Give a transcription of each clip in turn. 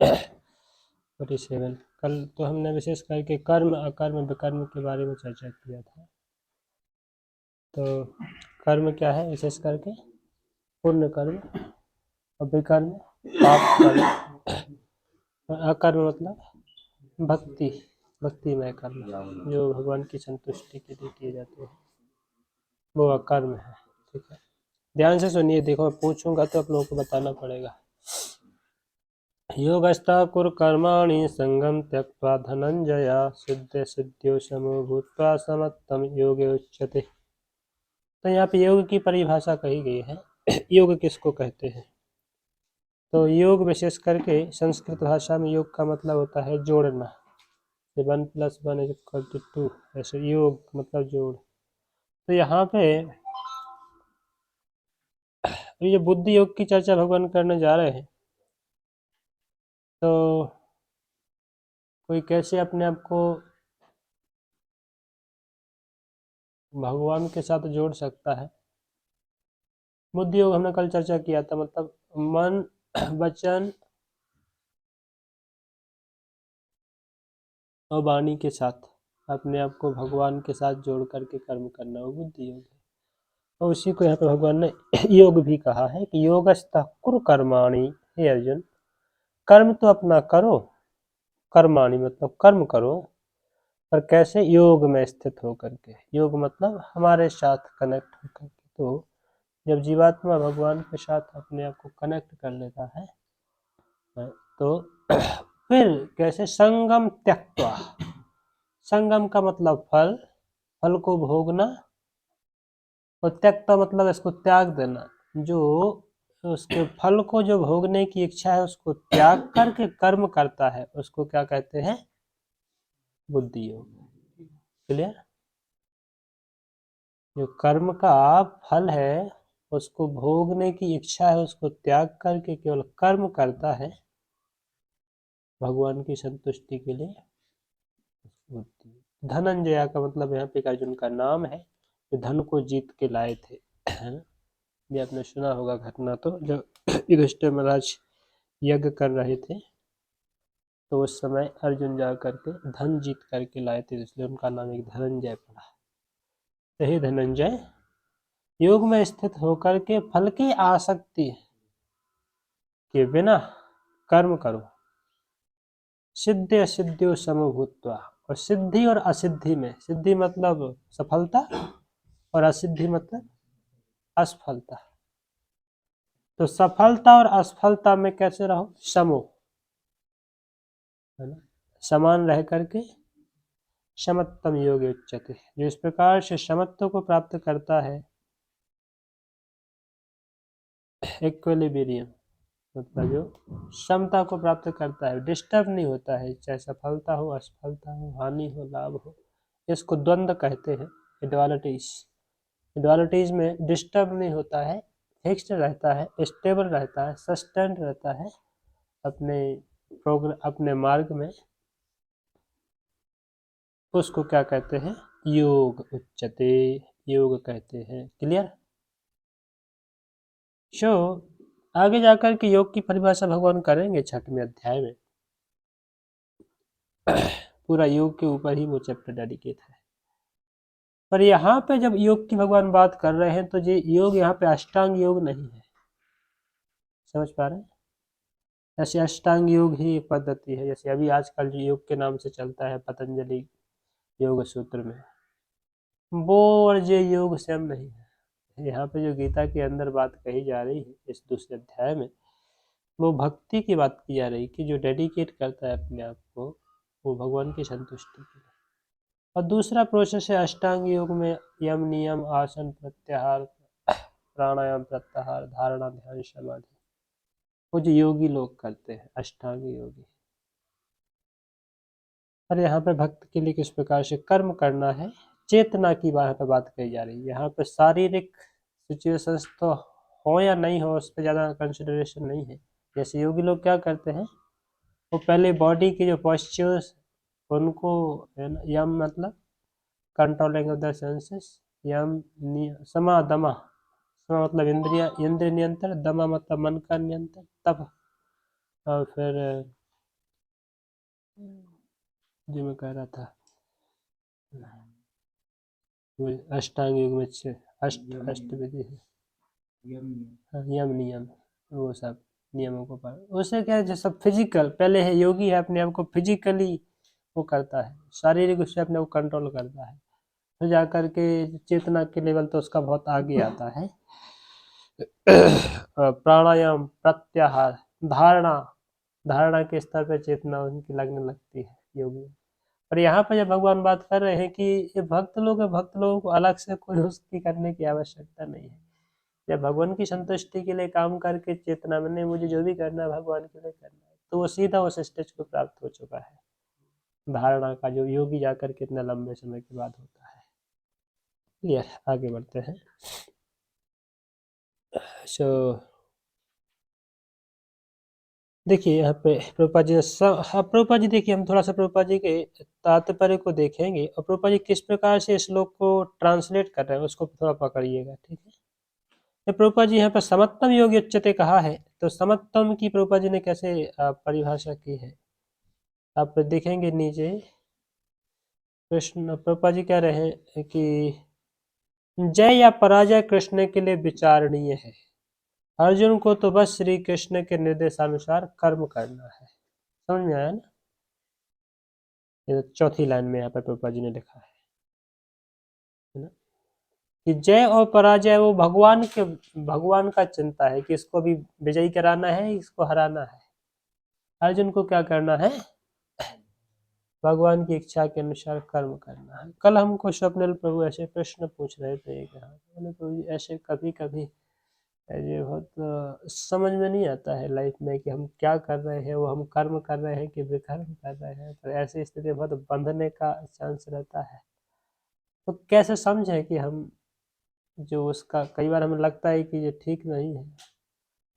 47। कल तो हमने विशेष करके कर्म अकर्म विकर्म के बारे में चर्चा किया था। तो कर्म क्या है विशेष करके? पुण्य कर्म, और विकर्म पाप कर्म, और अकर्म मतलब भक्तिमय कर्म जो भगवान की संतुष्टि के लिए किए जाते हैं, वो अकर्म है। ठीक है, ध्यान से सुनिए। देखो मैं पूछूंगा तो आप लोगों को बताना पड़ेगा। योगस्था कुरु कर्माणि संगम त्यक्त्वा धनंजय सिद्ध सिद्ध्यो समो भूत्वा समत्तम योगे उच्यते। तो यहाँ पे योग की परिभाषा कही गई है। योग किसको कहते हैं? तो योग विशेष करके संस्कृत भाषा में योग का मतलब होता है जोड़ना। 1 + 1 = 2, ऐसे योग मतलब जोड़। तो यहाँ पे ये बुद्धि योग की चर्चा भगवान करने जा रहे हैं। तो कोई कैसे अपने आप को भगवान के साथ जोड़ सकता है? बुद्धि योग हमने कल चर्चा किया था, मतलब मन वचन और वाणी के साथ अपने आप को भगवान के साथ जोड़ करके कर्म करना, वो बुद्धि योग है। और उसी को यहाँ पे भगवान ने योग भी कहा है कि योगस्था कुरु कर्माणि। हे अर्जुन, कर्म तो अपना करो, कर्माणि मतलब कर्म करो, पर कैसे? योग में स्थित होकर के। योग मतलब हमारे साथ कनेक्ट होकर के। तो जब जीवात्मा भगवान के साथ अपने आप को कनेक्ट कर लेता है तो फिर कैसे? संगम त्यक्त्वा। संगम का मतलब फल को भोगना, और त्यक्त्वा मतलब इसको त्याग देना। जो उसके फल को जो भोगने की इच्छा है उसको त्याग करके कर्म करता है, उसको क्या कहते हैं? बुद्धि योग। क्लियर? जो कर्म का फल है उसको भोगने की इच्छा है, उसको त्याग करके केवल कर्म करता है भगवान की संतुष्टि के लिए, बुद्धि। धनंजया का मतलब यहाँ पे अर्जुन का नाम है, जो धन को जीत के लाए थे, है ना? ये आपने सुना होगा घटना। तो जब युधिष्ठिर महाराज यज्ञ कर रहे थे तो उस समय अर्जुन जा करके धन जीत करके लाए थे, इसलिए उनका नाम एक धनंजय पड़ा। तो हे धनंजय, योग में स्थित होकर के फल की आसक्ति के बिना कर्म करो। सिद्धि असिद्धियों समभूत्वा। और सिद्धि और असिद्धि में, सिद्धि मतलब सफलता और असिद्धि मतलब असफलता। तो सफलता और असफलता में कैसे रहो? समो, है ना? समान रह करके समत्तम योग उच्यते। जो इस प्रकार से समत्व को प्राप्त करता है, इक्विलिब्रियम मतलब जो समता को प्राप्त करता है, डिस्टर्ब नहीं होता है, चाहे सफलता हो असफलता हो, हानि हो लाभ हो, इसको द्वंद्व कहते हैं, इडुअलिटीज। इडुअलिटीज में डिस्टर्ब नहीं होता है, फिक्स्ड रहता है, स्टेबल रहता है, सस्टेंड रहता है अपने मार्ग में, उसको क्या कहते हैं? योग उच्यते, योग कहते हैं। क्लियर? सो आगे जाकर के योग की परिभाषा भगवान करेंगे 6वें अध्याय में। पूरा योग के ऊपर ही वो चैप्टर डेडिकेट है। पर यहाँ पे जब योग की भगवान बात कर रहे हैं तो ये योग यहाँ पे अष्टांग योग नहीं है। समझ पा रहे हैं? ऐसे अष्टांग योग ही एक पद्धति है, जैसे अभी आजकल जो योग के नाम से चलता है पतंजलि योग सूत्र में, वो और ये योग सेम नहीं है। यहाँ पे जो गीता के अंदर बात कही जा रही है इस दूसरे अध्याय में, वो भक्ति की बात की जा रही कि जो डेडिकेट करता है अपने आप को वो भगवान की संतुष्टि के लिए। और दूसरा प्रोसेस है अष्टांग योग में यम नियम आसन प्रत्याहार प्राणायाम प्रत्याहार धारणा ध्यान समाधि, वो जो योगी लोग करते हैं अष्टांग योगी। और यहाँ पे भक्त के लिए किस प्रकार से कर्म करना है, चेतना की यहाँ पे बात कही जा रही है। यहाँ पे शारीरिक सिचुएशंस तो हो या नहीं हो उस पर ज़्यादा कंसिडरेशन नहीं है। जैसे योगी लोग क्या करते हैं, वो पहले बॉडी के जो पॉस्चर्स उनको, यम मतलब कंट्रोलिंग ऑफ द सेंसेस, यम समा दमा, समा मतलब इंद्रिय नियंत्रण, दमा मतलब मन का नियंत्रण, तप, और फिर जो मैं कह रहा था, वो अष्टांग योग में अष्टविधि है, हाँ, यम नियम, वो सब नियमों को पालन। उससे क्या है, जो सब फिजिकल पहले है, योगी है अपने आप को फिजिकली वो करता है, शारीरिक उससे अपने को कंट्रोल करता है, फिर जाकर के चेतना के लेवल तो उसका बहुत आगे आता है। प्राणायाम, प्रत्याहार, धारणा, धारणा के स्तर पर चेतना उनकी लगने लगती है योगी। और यहाँ पर जब भगवान बात कर रहे हैं कि ये भक्त लोग है, भक्त लोगों को अलग से कोई उसकी करने की आवश्यकता नहीं है। जब भगवान की संतुष्टि के लिए काम करके चेतना में नहीं, मुझे जो भी करना है भगवान के लिए करना है, तो वो सीधा उस स्टेज को प्राप्त हो चुका है धारणा का, जो योगी जाकर के इतने लंबे समय के बाद होता है। क्लियर, आगे बढ़ते हैं। सो देखिए यहाँ पे प्रभुपाद जी हाँ, प्रभुपाद जी देखिए, हम थोड़ा सा प्रभुपाद जी के तात्पर्य को देखेंगे और प्रभुपाद जी किस प्रकार से श्लोक को ट्रांसलेट कर रहे हैं उसको थोड़ा पकड़िएगा, ठीक है। तो प्रभुपाद जी यहाँ पर समत्तम योग उच्यते कहा है, तो समत्तम की प्रभुपाद जी ने कैसे परिभाषा की है, आप देखेंगे नीचे। कृष्ण प्रभुपाद जी कह रहे हैं कि जय या पराजय कृष्ण के लिए विचारणीय है, अर्जुन को तो बस श्री कृष्ण के निर्देशानुसार कर्म करना है। समझ में आया ना, ये चौथी लाइन में यहाँ पर प्रभुपाद जी ने लिखा है ना, कि जय और पराजय वो भगवान का चिंता है कि इसको भी विजयी कराना है, इसको हराना है। अर्जुन को क्या करना है, भगवान की इच्छा के अनुसार कर्म करना है। कल हमको स्वप्निल प्रभु ऐसे प्रश्न पूछ रहे थे, प्रभु जी ऐसे कभी कभी ये बहुत समझ में नहीं आता है लाइफ में कि हम क्या कर रहे हैं, वो हम कर्म कर रहे हैं कि विकर्म कर रहे हैं, तो ऐसी स्थिति बहुत बंधने का चांस रहता है। तो कैसे समझे कि हम जो उसका, कई बार हमें लगता है कि ये ठीक नहीं है,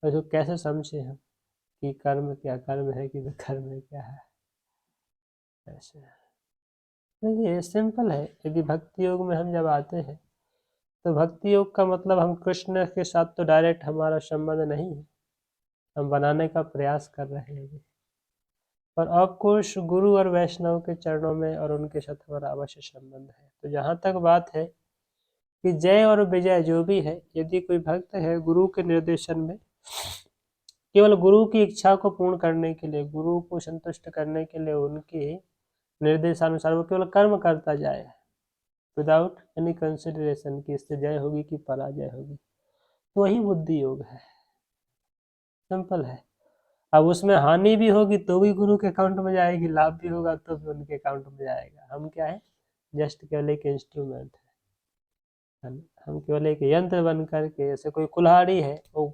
तो इसको कैसे समझे हम कि कर्म क्या कर्म है कि विकर्म है क्या है। ऐसे देखिए सिंपल है, यदि भक्ति योग में हम जब आते हैं तो भक्ति योग का मतलब हम कृष्ण के साथ तो डायरेक्ट हमारा संबंध नहीं है, हम बनाने का प्रयास कर रहे हैं, पर ऑफकोर्स गुरु और वैष्णव के चरणों में और उनके साथ हमारा अवश्य संबंध है। तो जहाँ तक बात है कि जय और विजय जो भी है, यदि कोई भक्त है गुरु के निर्देशन में, केवल गुरु की इच्छा को पूर्ण करने के लिए, गुरु को संतुष्ट करने के लिए उनके निर्देशानुसार वो केवल कर्म करता जाए विदाउट एनी कंसिडरेशन कि इससे जय होगी कि पराजय होगी, तो वही बुद्धि योग है। सिंपल है। अब उसमें हानि भी होगी तो भी गुरु के अकाउंट में जाएगी, लाभ भी होगा तो भी उनके अकाउंट में जाएगा। हम क्या है, जस्ट केवल एक इंस्ट्रूमेंट है ना? हम केवल एक यंत्र बन करके, जैसे कोई कुल्हाड़ी है, वो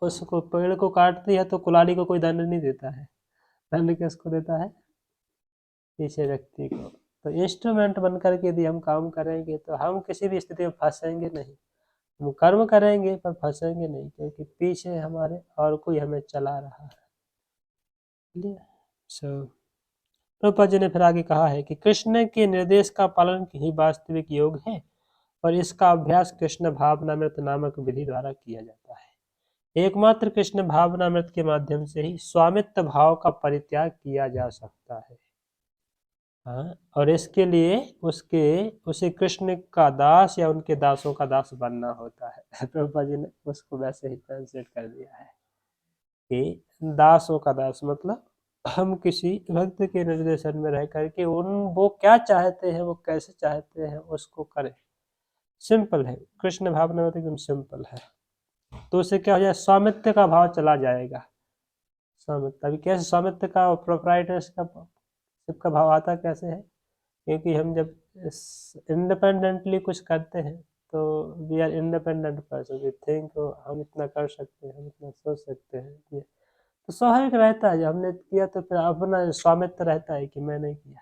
उसको पेड़ को काटती है तो कुल्हाड़ी को कोई दंड नहीं देता है, दंड किसको देता है, पीछे व्यक्ति को। तो इंस्ट्रूमेंट बन करके यदि हम काम करेंगे तो हम किसी भी स्थिति में फंसेंगे नहीं, हम कर्म करेंगे पर फंसेंगे नहीं, क्योंकि पीछे हमारे और कोई हमें चला रहा है। सो प्रभुपाद जी ने फिर आगे कहा है कि कृष्ण के निर्देश का पालन ही वास्तविक योग है और इसका अभ्यास कृष्ण भावनामृत नामक विधि द्वारा किया जाता है। एकमात्र कृष्ण भावनामृत के माध्यम से ही स्वामित्व भाव का परित्याग किया जा सकता है। हाँ, और इसके लिए उसे कृष्ण का दास या उनके दासों का दास बनना होता है। प्रभुपाद जी ने उसको वैसे ही ट्रांसलेट कर दिया है कि दासों का दास मतलब हम किसी भक्त के निर्देशन में रह करके वो क्या चाहते हैं, वो कैसे चाहते हैं उसको करें। सिंपल है, कृष्ण भावना में एकदम सिंपल है। तो उससे क्या हो जाए, स्वामित्व का भाव चला जाएगा। स्वामित्व, अभी कैसे स्वामित्व का और प्रोप्राइटरशिप का भाव आता कैसे है, क्योंकि हम जब इंडिपेंडेंटली कुछ करते हैं तो we are independent person, we think हम इतना कर सकते हैं, हम इतना सोच सकते हैं, ये तो स्वाभाविक रहता है। जब हमने किया तो फिर अपना स्वामित्व रहता है कि मैंने किया।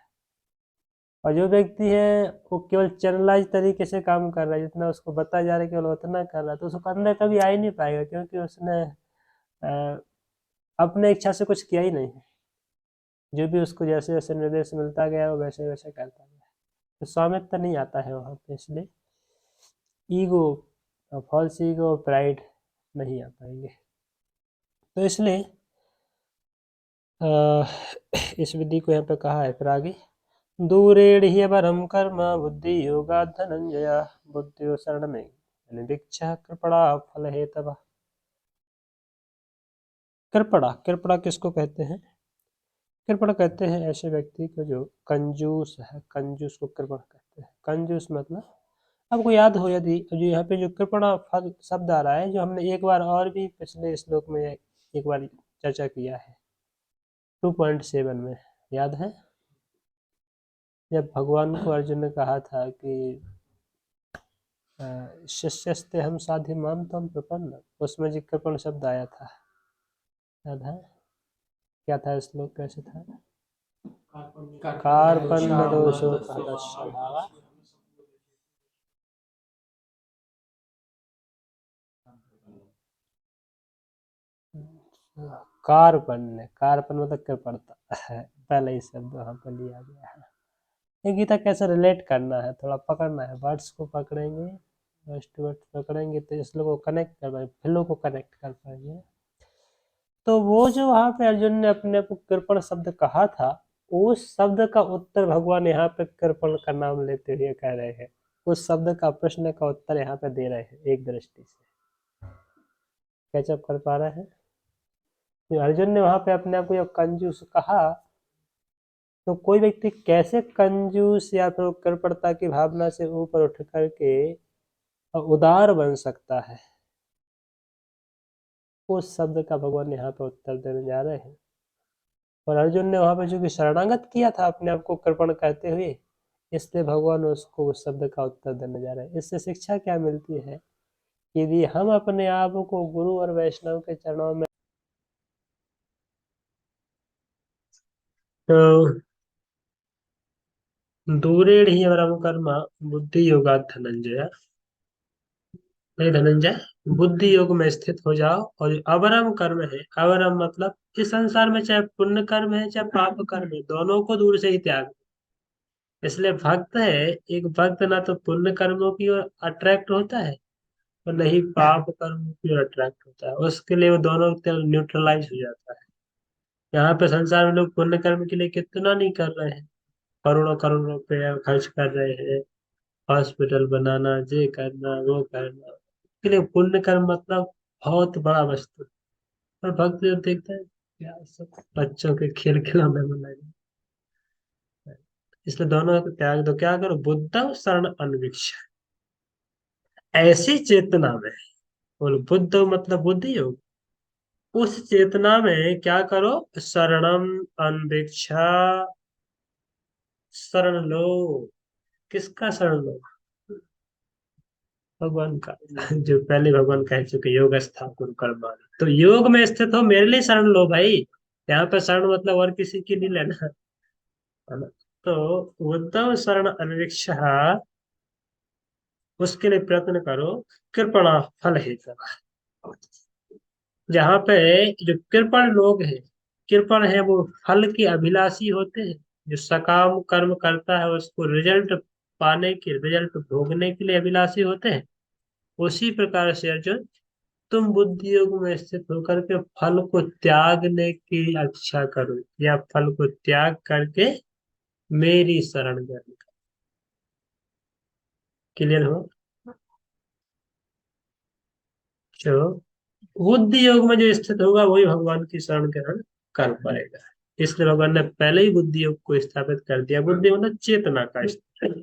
और जो व्यक्ति है वो केवल चैनलाइज तरीके से काम कर रहा है, जितना उसको बताया जा रहा है केवल उतना कर रहा है, तो उसको करने कभी आ ही नहीं पाएगा, क्योंकि उसने अपने इच्छा से कुछ किया ही नहीं है। जो भी उसको जैसे जैसे निर्देश मिलता गया वो वैसे वैसे करता गया, तो स्वामित्व नहीं आता है वहाँ पे। इसलिए ईगो, फॉल्स ईगो, प्राइड नहीं आ पाएंगे। तो इसलिए इस विधि को यहाँ पे कहा है। फिर आगे दूरेण ह्यवरं कर्म बुद्धि योगात् धनंजय बुद्धियो शरणमे अनिवीक्षः कृपणा फल हेतव। कृपणा, कृपणा किसको कहते हैं? कृपण कहते हैं ऐसे व्यक्ति को जो कंजूस है, कंजूस को कृपण कहते हैं। कंजूस मतलब आपको याद हो यदि जो यहाँ पे जो कृपणा फल शब्द आ रहा है, जो हमने एक बार और भी पिछले श्लोक में एक बार चर्चा किया है 2.7 में, याद है? जब भगवान को अर्जुन ने कहा था कि शिष्यस्ते हम साधि माम तम प्रपन्न, उसमें जो कृपण शब्द आया था, याद है? क्या था श्लोक, कैसे था? कार्पण्य दोषो स्वभाव कार्पण्य, कार्पण्य मतलब कृपणता है, पहले ही शब्द वहां पर लिया गया है। ये गीता कैसे रिलेट करना है, थोड़ा पकड़ना है, वर्ड्स को पकड़ेंगे, वर्ड्स टू वर्ड्स पकड़ेंगे तो इस लोगों को कनेक्ट कर पाएंगे, फिलों को कनेक्ट कर पाएंगे। तो वो जो वहां पे अर्जुन ने अपने को कृपण शब्द कहा था, उस शब्द का उत्तर भगवान यहाँ पे कृपण का नाम लेते हुए कह रहे हैं। उस शब्द का प्रश्न का उत्तर यहाँ पे दे रहे हैं एक दृष्टि से। कैचअप कर पा रहे हैं? जो अर्जुन ने वहां पे अपने आप को जब कंजूस कहा, तो कोई व्यक्ति कैसे कंजूस या फिर कृपणता की भावना से ऊपर उठ करके उदार बन सकता है, उस शब्द का भगवान यहाँ पे उत्तर देने जा रहे हैं। और अर्जुन ने वहां पे जो कि शरणागत किया था अपने आप को कृपण कहते हुए, इसलिए भगवान उसको उस शब्द का उत्तर देने जा रहे हैं। इससे शिक्षा क्या मिलती है? यदि हम अपने आप को गुरु और वैष्णव के चरणों में तो दूरेण ही वरम कर्म बुद्धि योगात् धनंजय, नहीं धनंजय, बुद्धि योग में स्थित हो जाओ। और जो अवरम कर्म है, अवरम मतलब इस संसार में चाहे पुण्य कर्म है चाहे पाप कर्म है, दोनों को दूर से ही त्याग। इसलिए भक्त है, एक भक्त ना तो पुण्य कर्मों की ओर अट्रैक्ट होता है और नहीं पाप कर्मों की ओर अट्रैक्ट होता है, उसके लिए वो दोनों न्यूट्रलाइज हो जाता है। यहाँ पे संसार में लोग पुण्य कर्म के लिए कितना नहीं कर रहे हैं, करोड़ों करोड़ रुपए खर्च कर रहे हैं, हॉस्पिटल बनाना, ये करना वो करना, के लिए पुण्य कर्म मतलब बहुत बड़ा वस्तु है। और भक्त जब देखता है क्या सब बच्चों के खेल खिलौने में लगे, इसलिए दोनों को त्याग दो। क्या करो? बुद्धं शरण अन्विष्य, ऐसी चेतना में, बोलो बुद्ध मतलब बुद्धि योग, उस चेतना में क्या करो? शरणम अन्वेक्षा, शरण लो। किसका शरण लो? भगवान का। जो पहले भगवान कह चुके योग स्थाकुर कर्माणि, तो योग में स्थित हो, मेरे लिए शरण लो भाई। यहाँ पे शरण मतलब और किसी की नहीं लेना, है ना? तो उद्धव शरण अन्वेक्ष, उसके लिए प्रयत्न करो, कृपणा फल हेतु। जहाँ पे जो कृपण लोग हैं, कृपण है वो फल की अभिलाषी होते हैं। जो सकाम कर्म करता है उसको रिजल्ट पाने के, रिजल्ट भोगने के लिए अभिलाषी होते हैं। उसी प्रकार से अर्जुन, तुम बुद्धि योग में स्थित होकर के फल को त्यागने की इच्छा करो, या फल को त्याग करके मेरी शरण ग्रहण करो। क्लियर हो? जो बुद्धि योग में जो स्थित होगा वही भगवान की शरण ग्रहण कर पाएगा। इसलिए भगवान ने पहले ही बुद्धि योग को स्थापित कर दिया। बुद्धि मतलब चेतना का स्तर।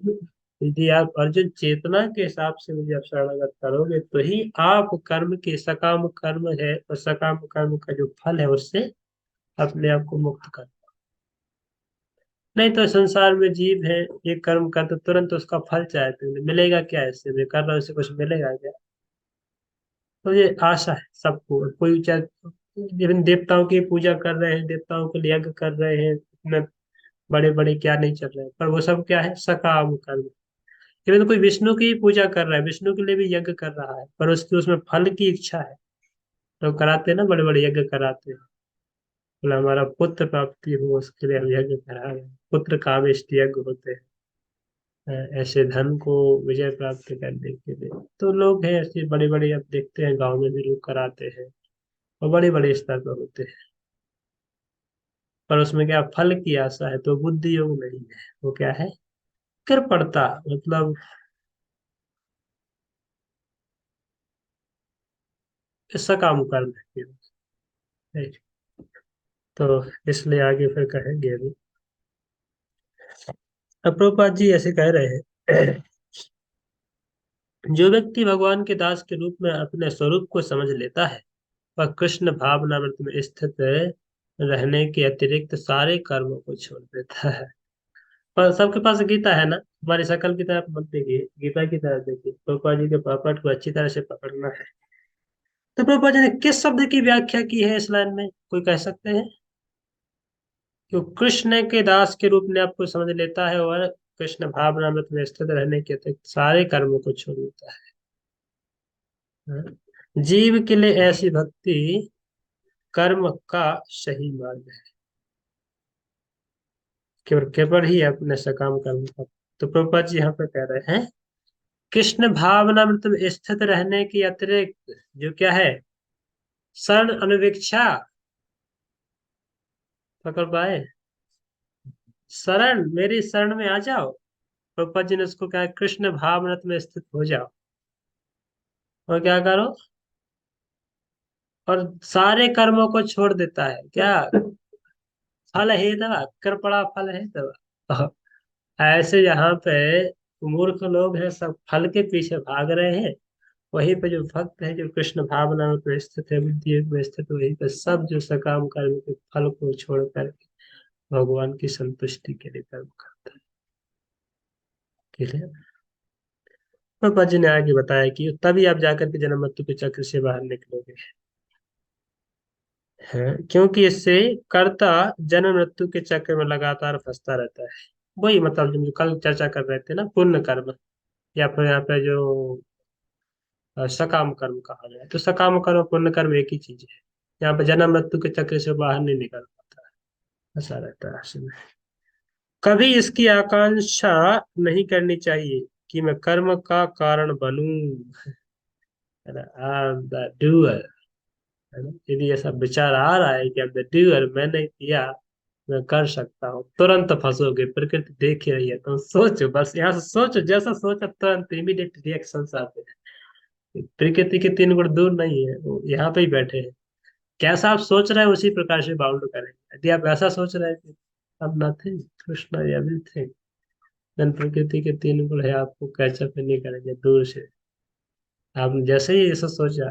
यदि आप अर्जुन चेतना के हिसाब से मुझे आप शरणागत करोगे तो ही आप कर्म के, सकाम कर्म है और सकाम कर्म का जो फल है उससे अपने आप को मुक्त कर। नहीं तो संसार में जीव है, ये कर्म कर तो तुरंत उसका फल चाहते हैं, मिलेगा क्या? इससे मैं कर रहा हूँ, इससे कुछ मिलेगा क्या? तो ये आशा है सबको। कोई चाहे इवन देवताओं की पूजा कर रहे हैं, देवताओं के लिए यज्ञ कर रहे हैं, इतने बड़े बड़े क्या नहीं चल रहे हैं, पर वो सब क्या है? सकाम कर्म। इवन कोई विष्णु की पूजा कर रहा है, विष्णु के लिए भी यज्ञ कर रहा है, पर उसकी उसमें फल की इच्छा है। तो कराते हैं ना, बड़े बड़े यज्ञ कराते हैं, बोला हमारा पुत्र प्राप्ति हो उसके लिए हम यज्ञ करा रहे हैं, पुत्र कामेष्टि यज्ञ होते हैं। ऐसे धन को विजय प्राप्त करने के लिए तो लोग हैं ऐसे बड़े बड़े, अब देखते हैं गांव में भी लोग कराते हैं और बड़े बड़े स्तर पर होते हैं। पर उसमें क्या फल की आशा है, तो बुद्धि योग नहीं है, वो क्या है, कृपणता, मतलब इसका काम कर देती है। तो इसलिए आगे फिर कहेंगे अभी। अब प्रभुपाद जी ऐसे कह रहे हैं, जो व्यक्ति भगवान के दास के रूप में अपने स्वरूप को समझ लेता है, वह कृष्ण भावनामृत में स्थित रहने के अतिरिक्त सारे कर्मों को छोड़ देता है। पर सबके पास गीता है ना, हमारी शकल की तरफ मत देखिए, गीता की तरफ देखिए, प्रभुपाद जी के पापड़ को अच्छी तरह से पकड़ना है। तो प्रभुपाद जी ने किस शब्द की व्याख्या की है इस लाइन में, कोई कह सकते हैं? जो कृष्ण के दास के रूप में आपको समझ लेता है और कृष्ण भावनामृत में स्थित रहने के अतिरिक्त सारे कर्मों को छोड़ देता है। जीव के लिए ऐसी भक्ति कर्म का सही मार्ग है, केवल केवल ही अपने सकाम कर्म का। तो प्रभुपाद जी यहाँ पे कह रहे हैं, कृष्ण भावनामृत में स्थित रहने के अतिरिक्त जो क्या है, शरण अनुवीक्षा, पकड़ पाए, शरण, मेरी शरण में आ जाओ। प्रभुपाद जी ने उसको कहा, कृष्ण भावनामृत में स्थित हो जाओ और क्या करो, और सारे कर्मों को छोड़ देता है क्या, फल है दवा, कृपड़ा फल है दवा। ऐसे यहाँ पे मूर्ख लोग हैं, सब फल के पीछे भाग रहे हैं। वहीं पे जो भक्त है, जो कृष्ण भावना में स्थित है, बुद्धि योग में स्थित है, वहीं पे सब जो सकाम कर्म के फल को छोड़ कर भगवान की संतुष्टि के लिए कर्म करता है। क्लियर? पापा जी ने आगे बताया कि तभी आप जाकर के जन्म मृत्यु के चक्र से बाहर निकलोगे, है क्योंकि इससे कर्ता जन्म मृत्यु के चक्र में लगातार फंसता रहता है। वही मतलब जो कल चर्चा कर रहे थे ना, पुण्य कर्म, या फिर यहाँ पे जो सकाम कर्म कहा जाए, तो सकाम कर्म पुण्य कर्म एक ही चीज है। यहाँ पे जन्म मृत्यु के चक्र से बाहर नहीं निकल पाता है, ऐसा रहता है असल में। कभी इसकी आकांक्षा नहीं करनी चाहिए कि मैं कर्म का कारण बनूं, है ना, आई एम द डूअर, है ना। यदि ऐसा विचार आ रहा है कि अब द डूअर, मैंने किया, मैं कर सकता हूँ, तुरंत फंसोगे, प्रकृति देख ही रही है, तुम सोचो, बस यहाँ से सोचो, जैसा सोचा तुरंत इमीडिएट रिएक्शन आते हैं। प्रकृति के तीन गुण दूर नहीं है, वो यहाँ पे ही बैठे हैं। कैसा आप सोच रहे हैं उसी प्रकार से बाउंड करेंगे। यदि आप ऐसा सोच रहे हैं कि अब नथिंग, कृष्णा एवरीथिंग, देन प्रकृति के तीन गुण है, आपको कैचअप नहीं करेंगे दूर से। आपने जैसे ही ऐसा सोचा,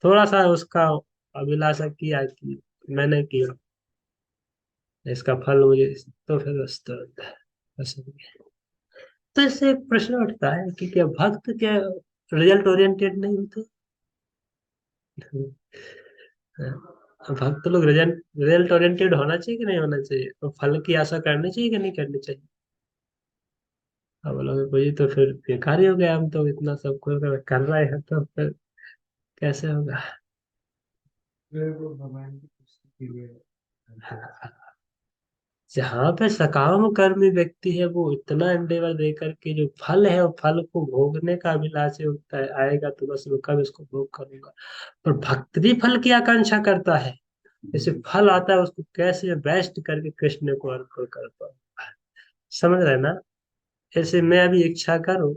थोड़ा सा उसका अभिलाषा किया कि मैंने किया, इसका फल मुझे, तो फिर बस तुरंत बस हो गया। तो इससे एक प्रश्न उठता है कि क्या भक्त क्या रिजल्ट ओरिएंटेड नहीं होते? भक्त लोग रिजल्ट रिजल्ट ओरिएंटेड होना चाहिए कि नहीं होना चाहिए, तो फल की आशा करनी चाहिए कि नहीं करनी चाहिए? अब लोग भाई तो फिर बेकार ही हो गया, हम तो इतना सब कुछ अगर कर रहे हैं तो फिर कैसे होगा? जहाँ पे सकाम कर्मी व्यक्ति है, वो इतना एंडेवर दे करके जो फल है, वो फल को भोगने का अभिलाषी होता है, आएगा तो बस मैं कब इसको भोग करूंगा। पर भक्त भी फल की आकांक्षा करता है, जैसे फल आता है उसको कैसे बेस्ट करके कृष्ण को अर्पण कर पाऊँ। समझ रहे हैं ना? ऐसे मैं अभी इच्छा करूँ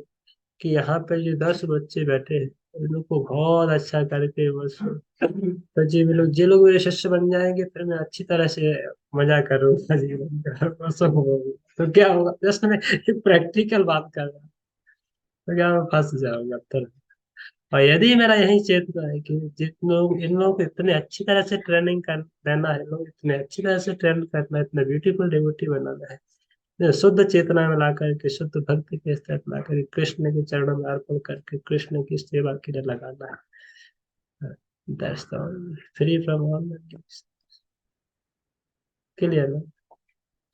कि यहाँ पे जो 10 बच्चे बैठे हैं, उन लोग को बहुत अच्छा करके बस, तो जे लोग मेरे शिष्य बन जाएंगे, फिर मैं अच्छी तरह से मजा करूंगा जीवन का, बस होगा। तो क्या होगा, जस्ट मैं प्रैक्टिकल बात कर रहा हूँ, तो क्या मैं फंस जाऊंगा तो। और यदि मेरा यही चेतना है कि जिन लोग, इन लोगों को इतने अच्छी तरह से ट्रेनिंग कर देना है, लोग इतने अच्छी तरह से ट्रेन करना है, इतना ब्यूटीफुल डिवोटी बनाना है, शुद्ध चेतना में ला करके, शुद्ध भक्ति के स्तर पर ला करके कृष्ण के चरणों में अर्पण करके कृष्ण की सेवा के लिए लगाना है। That's the free from all clear ना?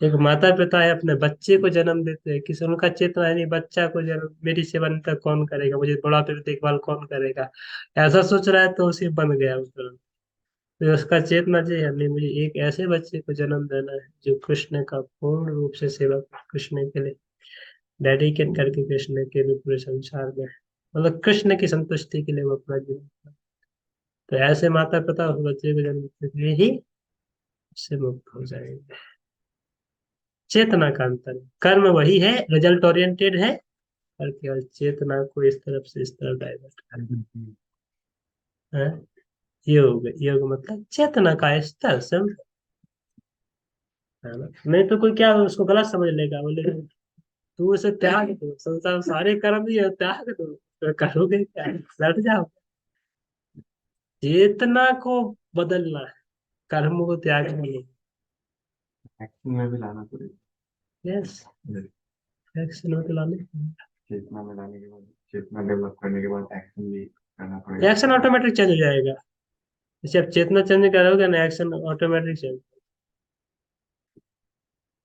एक माता पिता है, अपने बच्चे को जन्म देते हैं, किसी उनका चेतना है नहीं, बच्चा को जन्म, मेरी सेवा तक कौन करेगा, मुझे बुढ़ापे में देखभाल कौन करेगा, ऐसा सोच रहा है, तो उसे बन गया उस तरह। तो उसका चेतना जी है नहीं, मुझे एक ऐसे बच्चे को जन्म देना है जो कृष्ण का पूर्ण रूप से सेवा करे, कृष्ण के लिए डेडिकेट करके, कृष्ण के लिए पूरे संसार में, मतलब कृष्ण की संतुष्टि के लिए वो अपना जीवन। तो ऐसे माता पिता उस बच्चे को जन्म देते ही से मुक्त हो जाएंगे। चेतना का अंतर, कर्म वही है, रिजल्ट ओरिएंटेड है, और केवल चेतना को इस तरफ से इस तरफ डाइवर्ट है। योग, योग मतलब चेतना का स्तर, समझ, है ना। नहीं तो कोई क्या उसको गलत समझ लेगा, बोले तू उसे त्याग दो, संसार में सारे कर्म ही है, त्याग दो, तो करोगे क्या, लट जाओ। चेतना को बदलना है, कर्म को त्याग नहीं। एक्शन में भी लाना पड़ेगा। यस, एक्शन में तो लाने, चेतना में लाने के बाद, चेतना डेवलप करने के बाद एक्शन भी करना पड़ेगा। एक्शन ऑटोमेटिक चेंज हो जाएगा। जैसे आप चेतना चेंज करोगे ना, एक्शन ऑटोमेटिक चेंज,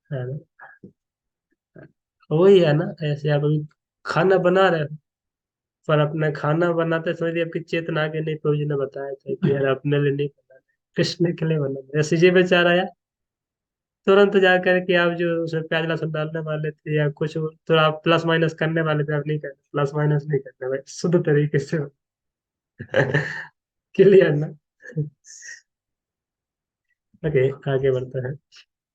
है ना। वही है ना, ऐसे आप अभी खाना बना रहे हो, पर अपना खाना बनाते समय आपकी चेतना आगे नहीं पहुंची, ने बताया था कि यार अपने लिए नहीं बना, कृष्ण के लिए बना, जैसे ये बेचारा यार तुरंत जा करके आप जो उसमें प्याज लहसुन डालने वाले थे या कुछ तो आप प्लस माइनस करने वाले थे, आप नहीं करते, प्लस माइनस नहीं करते भाई, शुद्ध तरीके से। क्लियर ना। ओके, आगे बढ़ते हैं।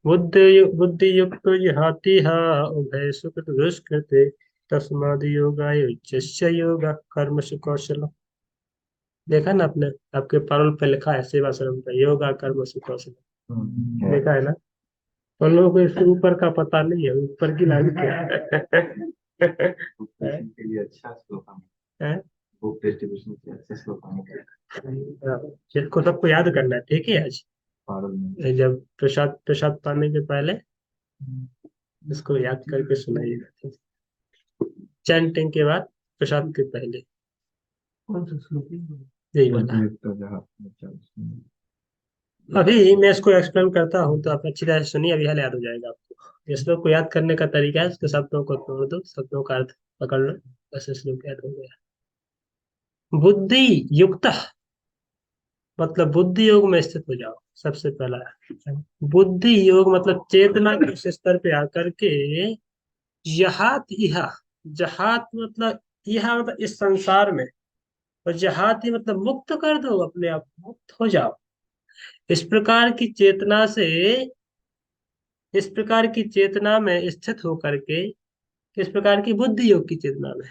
बुद्धि युक्त हाथी हा, उभय सुख दुष्कृते, तस्माद योगाय उच्चस्य योगा कर्म कौशल। देखा ना आपने, आपके पैरोल पे लिखा है सेवा श्रम पे, योगा कर्म कौशल, देखा है ना। उन लोगों को इसके ऊपर का पता नहीं है, ऊपर की लाइन क्या है। के लिए अच्छा श्लोक हैं? बुक डिस्ट्रीब्यूशन के अच्छे श्लोक इसको सबको याद करना है, ठीक है। आज पारुल जब प्रसाद प्रसाद पाने के पहले इसको याद करके सुनाइएगा, चैंटिंग के बाद, प्रसाद के पहले। कौन सा श्लोक है? यही वाला। में। अभी मैं इसको एक्सप्लेन करता हूँ तो आप अच्छी तरह से सुनिए, अभी हाल याद हो जाएगा आपको। इस श्लोक को याद करने का तरीका है, इसके शब्दों को तोड़ दो, शब्दों का अर्थ पकड़ लो, बस इस श्लोक याद हो गया। बुद्धि युक्त मतलब बुद्धि योग में स्थित हो जाओ, सबसे पहला। बुद्धि योग मतलब चेतना के उस स्तर पे आकर के, जहात इहा, जहात मतलब यह मतलब इस संसार में, और जहाती मतलब मुक्त कर दो, अपने आप मुक्त हो जाओ। इस प्रकार की चेतना से, इस प्रकार की चेतना में स्थित होकर के, किस प्रकार की बुद्धि योग की चेतना में,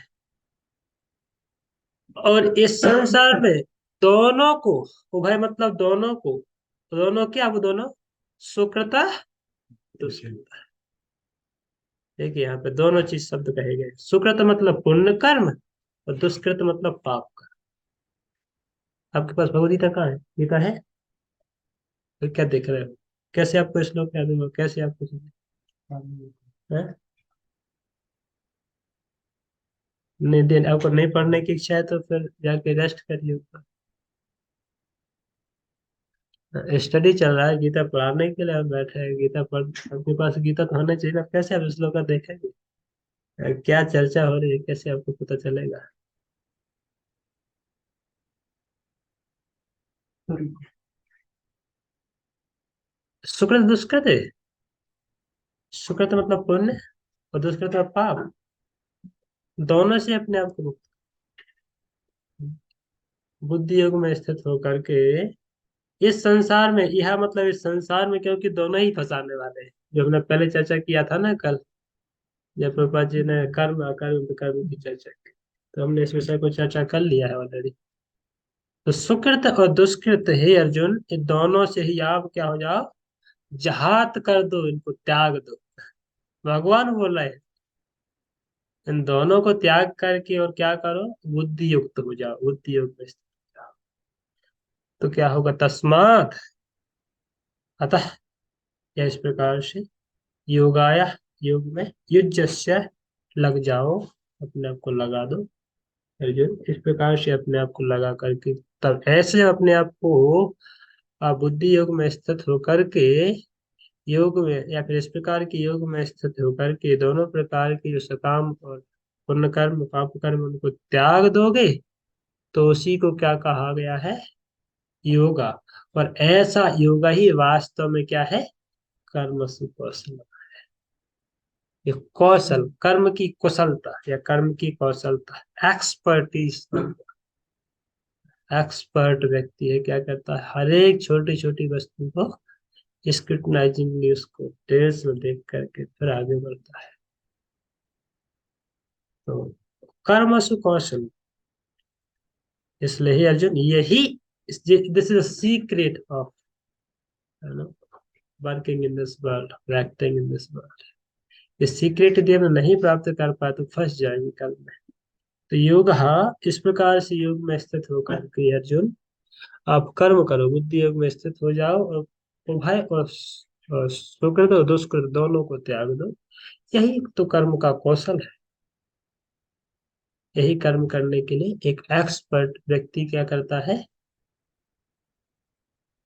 और इस संसार में दोनों को, उभय मतलब दोनों को, दोनों क्या, वो दोनों सुकृता दुष्कृता। देखिए यहाँ पे दोनों चीज शब्द कहे गए, सुकृत मतलब पुण्य कर्म, और दुष्कृत मतलब पाप कर्म। आपके पास भगवद गीता कहाँ है, गीता है तो क्या देख रहे हो, कैसे आपको श्लोक याद होगा, कैसे आपको हैं? नहीं दिन आपको नहीं पढ़ने की इच्छा है तो फिर जाके रेस्ट करिए ऊपर। स्टडी चल रहा है, गीता पढ़ाने के लिए आप बैठे हैं, गीता पढ़, आपके पास गीता तो होना चाहिए ना, कैसे आप श्लोक का देखेंगे, क्या चर्चा हो रही है, कैसे आपको पता चलेगा। सुकृत दुष्कृत है, सुकृत मतलब पुण्य, और दुष्कृत मतलब पाप, दोनों से अपने आप को मुक्त। बुद्धि योग में स्थित होकर के इस संसार में, यह मतलब इस संसार में, क्योंकि दोनों ही फंसाने वाले हैं, जो हमने पहले चर्चा किया था ना कल, जब प्रभुपाद जी ने कर्म अकर्म विकर्म की चर्चा की, तो हमने इस विषय को चर्चा कर लिया है ऑलरेडी। तो सुकृत और दुष्कृत हे अर्जुन, इन दोनों से ही आप क्या हो जाओ, जहात कर दो, इनको त्याग दो। भगवान बोल रहे हैं, इन दोनों को त्याग करके और क्या करो, बुद्धि युक्त हो जाओ, बुद्धि योग में स्थित हो जाओ। तो क्या होगा, तस्मात, अतः, या इस प्रकार से, योगाया, योग में, युज्यस्य, लग जाओ, अपने आप को लगा दो अर्जुन, इस प्रकार से अपने आप को लगा करके, तब ऐसे अपने आप को बुद्धि योग में स्थित होकर के, योग में या फिर इस प्रकार के योग में स्थित होकर के दोनों प्रकार के जो सकाम और पुण्य कर्म पाप कर्म उनको त्याग दोगे, तो उसी को क्या कहा गया है, योगा। और ऐसा योगा ही वास्तव में क्या है, कर्म सुकौशल, ये कौशल, कर्म की कुशलता या कर्म की कौशलता, एक्सपर्टीज। एक्सपर्ट व्यक्ति है क्या करता है, हर एक छोटी छोटी वस्तु को स्क्रूटनाइजिंगली उसको तेज में देख करके फिर आगे बढ़ता है। तो कर्मसु कौशल, इसलिए ही अर्जुन यही, this is secret of working in this world, acting in this world. ये सीक्रेट यदि हम नहीं प्राप्त कर पाए तो फंस जाएंगे कल में। तो योग, हाँ, इस प्रकार से योग में स्थित होकर के अर्जुन आप कर्म करो, बुद्धि योग में स्थित हो जाओ, और उभय और सुकृत और दुष्कृत दोनों को त्याग दो। यही तो कर्म का कौशल है। यही कर्म करने के लिए एक एक्सपर्ट व्यक्ति क्या करता है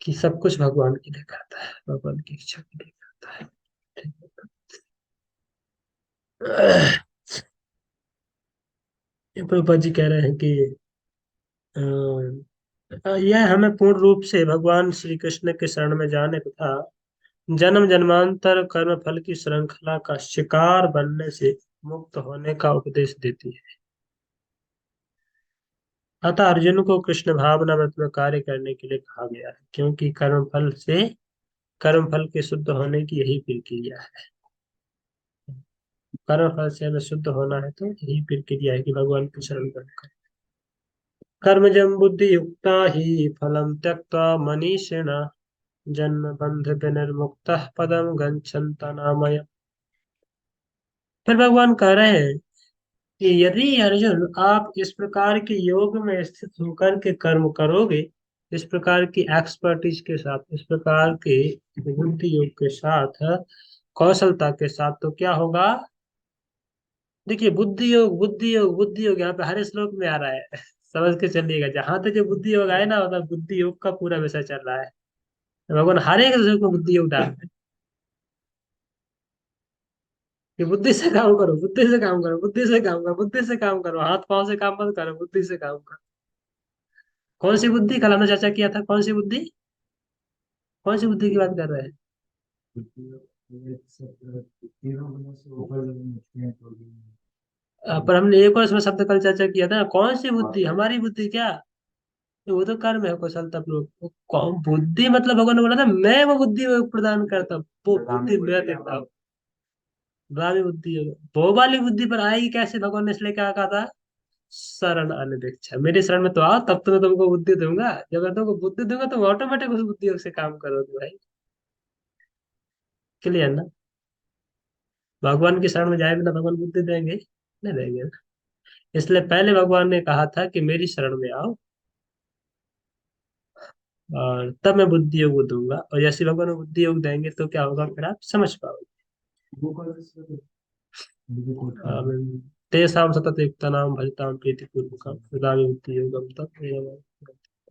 कि सब कुछ भगवान के लिए करता है, भगवान की इच्छा के लिए करता है। ठीक है। ये प्रभुपाद जी कह रहे हैं कि यह हमें पूर्ण रूप से भगवान श्री कृष्ण के शरण में जाने तथा जन्म जन्मांतर कर्म फल की श्रृंखला का शिकार बनने से मुक्त होने का उपदेश देती है। अतः अर्जुन को कृष्ण भावना में कार्य करने के लिए कहा गया है, क्योंकि कर्म फल के शुद्ध होने की यही प्रक्रिया है। कर्म फल से हमें शुद्ध होना है तो यही प्रक्रिया है कि भगवान की शरण बनकर कर्मजं बुद्धि युक्ता ही फलम त्यक्त्वा मनीषिण जन्म बंध विनिर्मुक्तः पदम गच्छन्त नामय। फिर भगवान कह रहे हैं कि यदि अर्जुन आप इस प्रकार के योग में स्थित होकर के कर्म करोगे, इस प्रकार की एक्सपर्टीज के साथ, इस प्रकार के बुद्धि योग के साथ, कौशलता के साथ, तो क्या होगा? देखिए, बुद्धि योग बुद्धि योग बुद्धि योग यहाँ पे हर श्लोक में आ रहा है। समझ के चलिएगा, जहां तक जो बुद्धि योग आए ना, मतलब बुद्धि योग का पूरा विषय चल रहा है। भगवान हर एक श्लोक में बुद्धि योग डाल रहे हैं कि बुद्धि से काम करो, बुद्धि से काम करो, बुद्धि से काम करो, बुद्धि से काम करो, हाथ पांव से काम मत करो, बुद्धि से काम करो। कौन सी बुद्धि? कल हमने चर्चा किया था, कौन सी बुद्धि? कौन सी बुद्धि की बात कर रहे हैं? पर हमने एक और इसमें शब्द कल चर्चा किया था, कौन सी बुद्धि? हमारी बुद्धि क्या? तो वो तो कर्म है, कौशलता पूर्वक। वो बुद्धि मतलब भगवान ने बोला था मैं वो बुद्धि प्रदान करता हूँ, वो बुद्धि मैं देता हूँ। ब्राह्मी बुद्धि है। वो वाली बुद्धि पर आएगी कैसे? भगवान ने इसलिए क्या कहा था? शरण अनभिक्षा, मेरे शरण में तो आओ, तब तो मैं तुमको बुद्धि दूंगा। जब मैं तुमको बुद्धि दूंगा तो ऑटोमेटिक उस बुद्धि से काम करोगे भाई। क्लियर ना? भगवान की शरण में जाए बिना भगवान बुद्धि देंगे? नहीं देंगे ना। इसलिए पहले भगवान ने कहा था कि मेरी शरण में आओ, और तब मैं बुद्धि योग दूंगा। और जैसे भगवान को बुद्धि योग देंगे तो क्या होगा, फिर आप समझ पाओगे। तेषां सततयुक्तानां भजतां प्रीतिपूर्वकं सदा विमुक्ति योगम तत्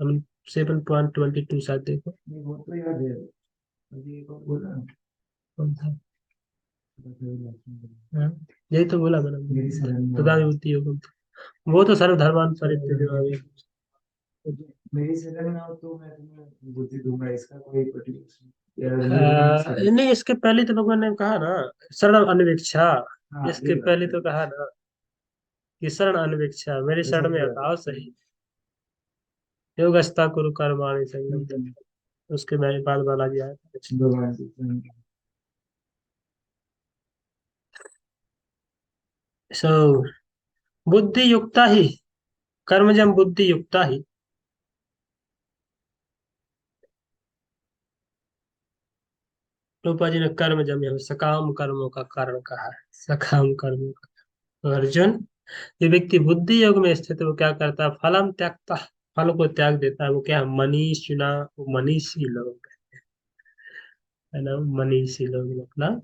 हम 7.22 शायद देखो। वो तो याद है, अभी एक और बोला। कौन था? हाँ, यही तो बोला मैंने, सदा विमुक्ति योगम। वो तो सर्वधर्मान् परित्यज्य, मेरी शरण में आओ तो मैं तुम्हें बुद्धि दूंगा, इसका कोई पर्टिकुलर नहीं। इसके पहले तो भगवान ने कहा ना शरण अनभिक्षा। इसके पहले तो कहा ना कि शरण अनभिक्षा, मेरे शरण में आओ सही। योगस्ता कुरु कर्माणि संयम, उसके बाद बालाजी आया था। सो बुद्धि युक्ता ही कर्मजम, बुद्धि युक्ता ही। रूपा जी ने कर्मजम यहाँ सकाम कर्मों का कारण कहा है, सकाम कर्मों का। तो अर्जुन, ये व्यक्ति बुद्धि योग में स्थित है, वो क्या करता है? फलम त्यागता, फल को त्याग देता है। वो क्या है? मनीषिणा, वो मनीषी लोग है ना। मनीषी लोग मतलब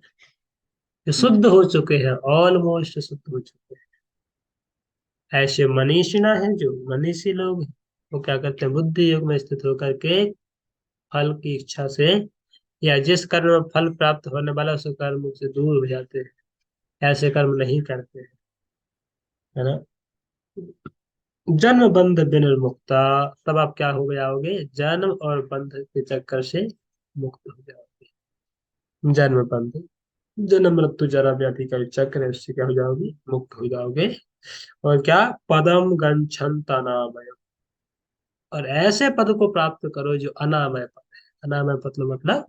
जो शुद्ध हो चुके हैं, ऑलमोस्ट शुद्ध हो चुके हैं, ऐसे मनीषिणा है जो मनीषी लोग हैं। वो क्या करते हैं? बुद्धि योग में स्थित होकर के फल की इच्छा से, या जिस कर्म में फल प्राप्त होने वाला उस कर्म से दूर हो जाते हैं, ऐसे कर्म नहीं करते हैं, है ना। जन्म बंध विनिर्मुक्ता, तब आप क्या हो गए आओगे? जन्म और बंध के चक्कर से मुक्त हो जाओगे। जन्म बंध, जन्म मृत्यु जरा व्याधि का जो चक्र है उससे क्या हो जाओगे? मुक्त हो जाओगे। और क्या? पदम गच्छन्त अनामय, और ऐसे पद को प्राप्त करो जो अनामय पद है। अनामय पद मतलब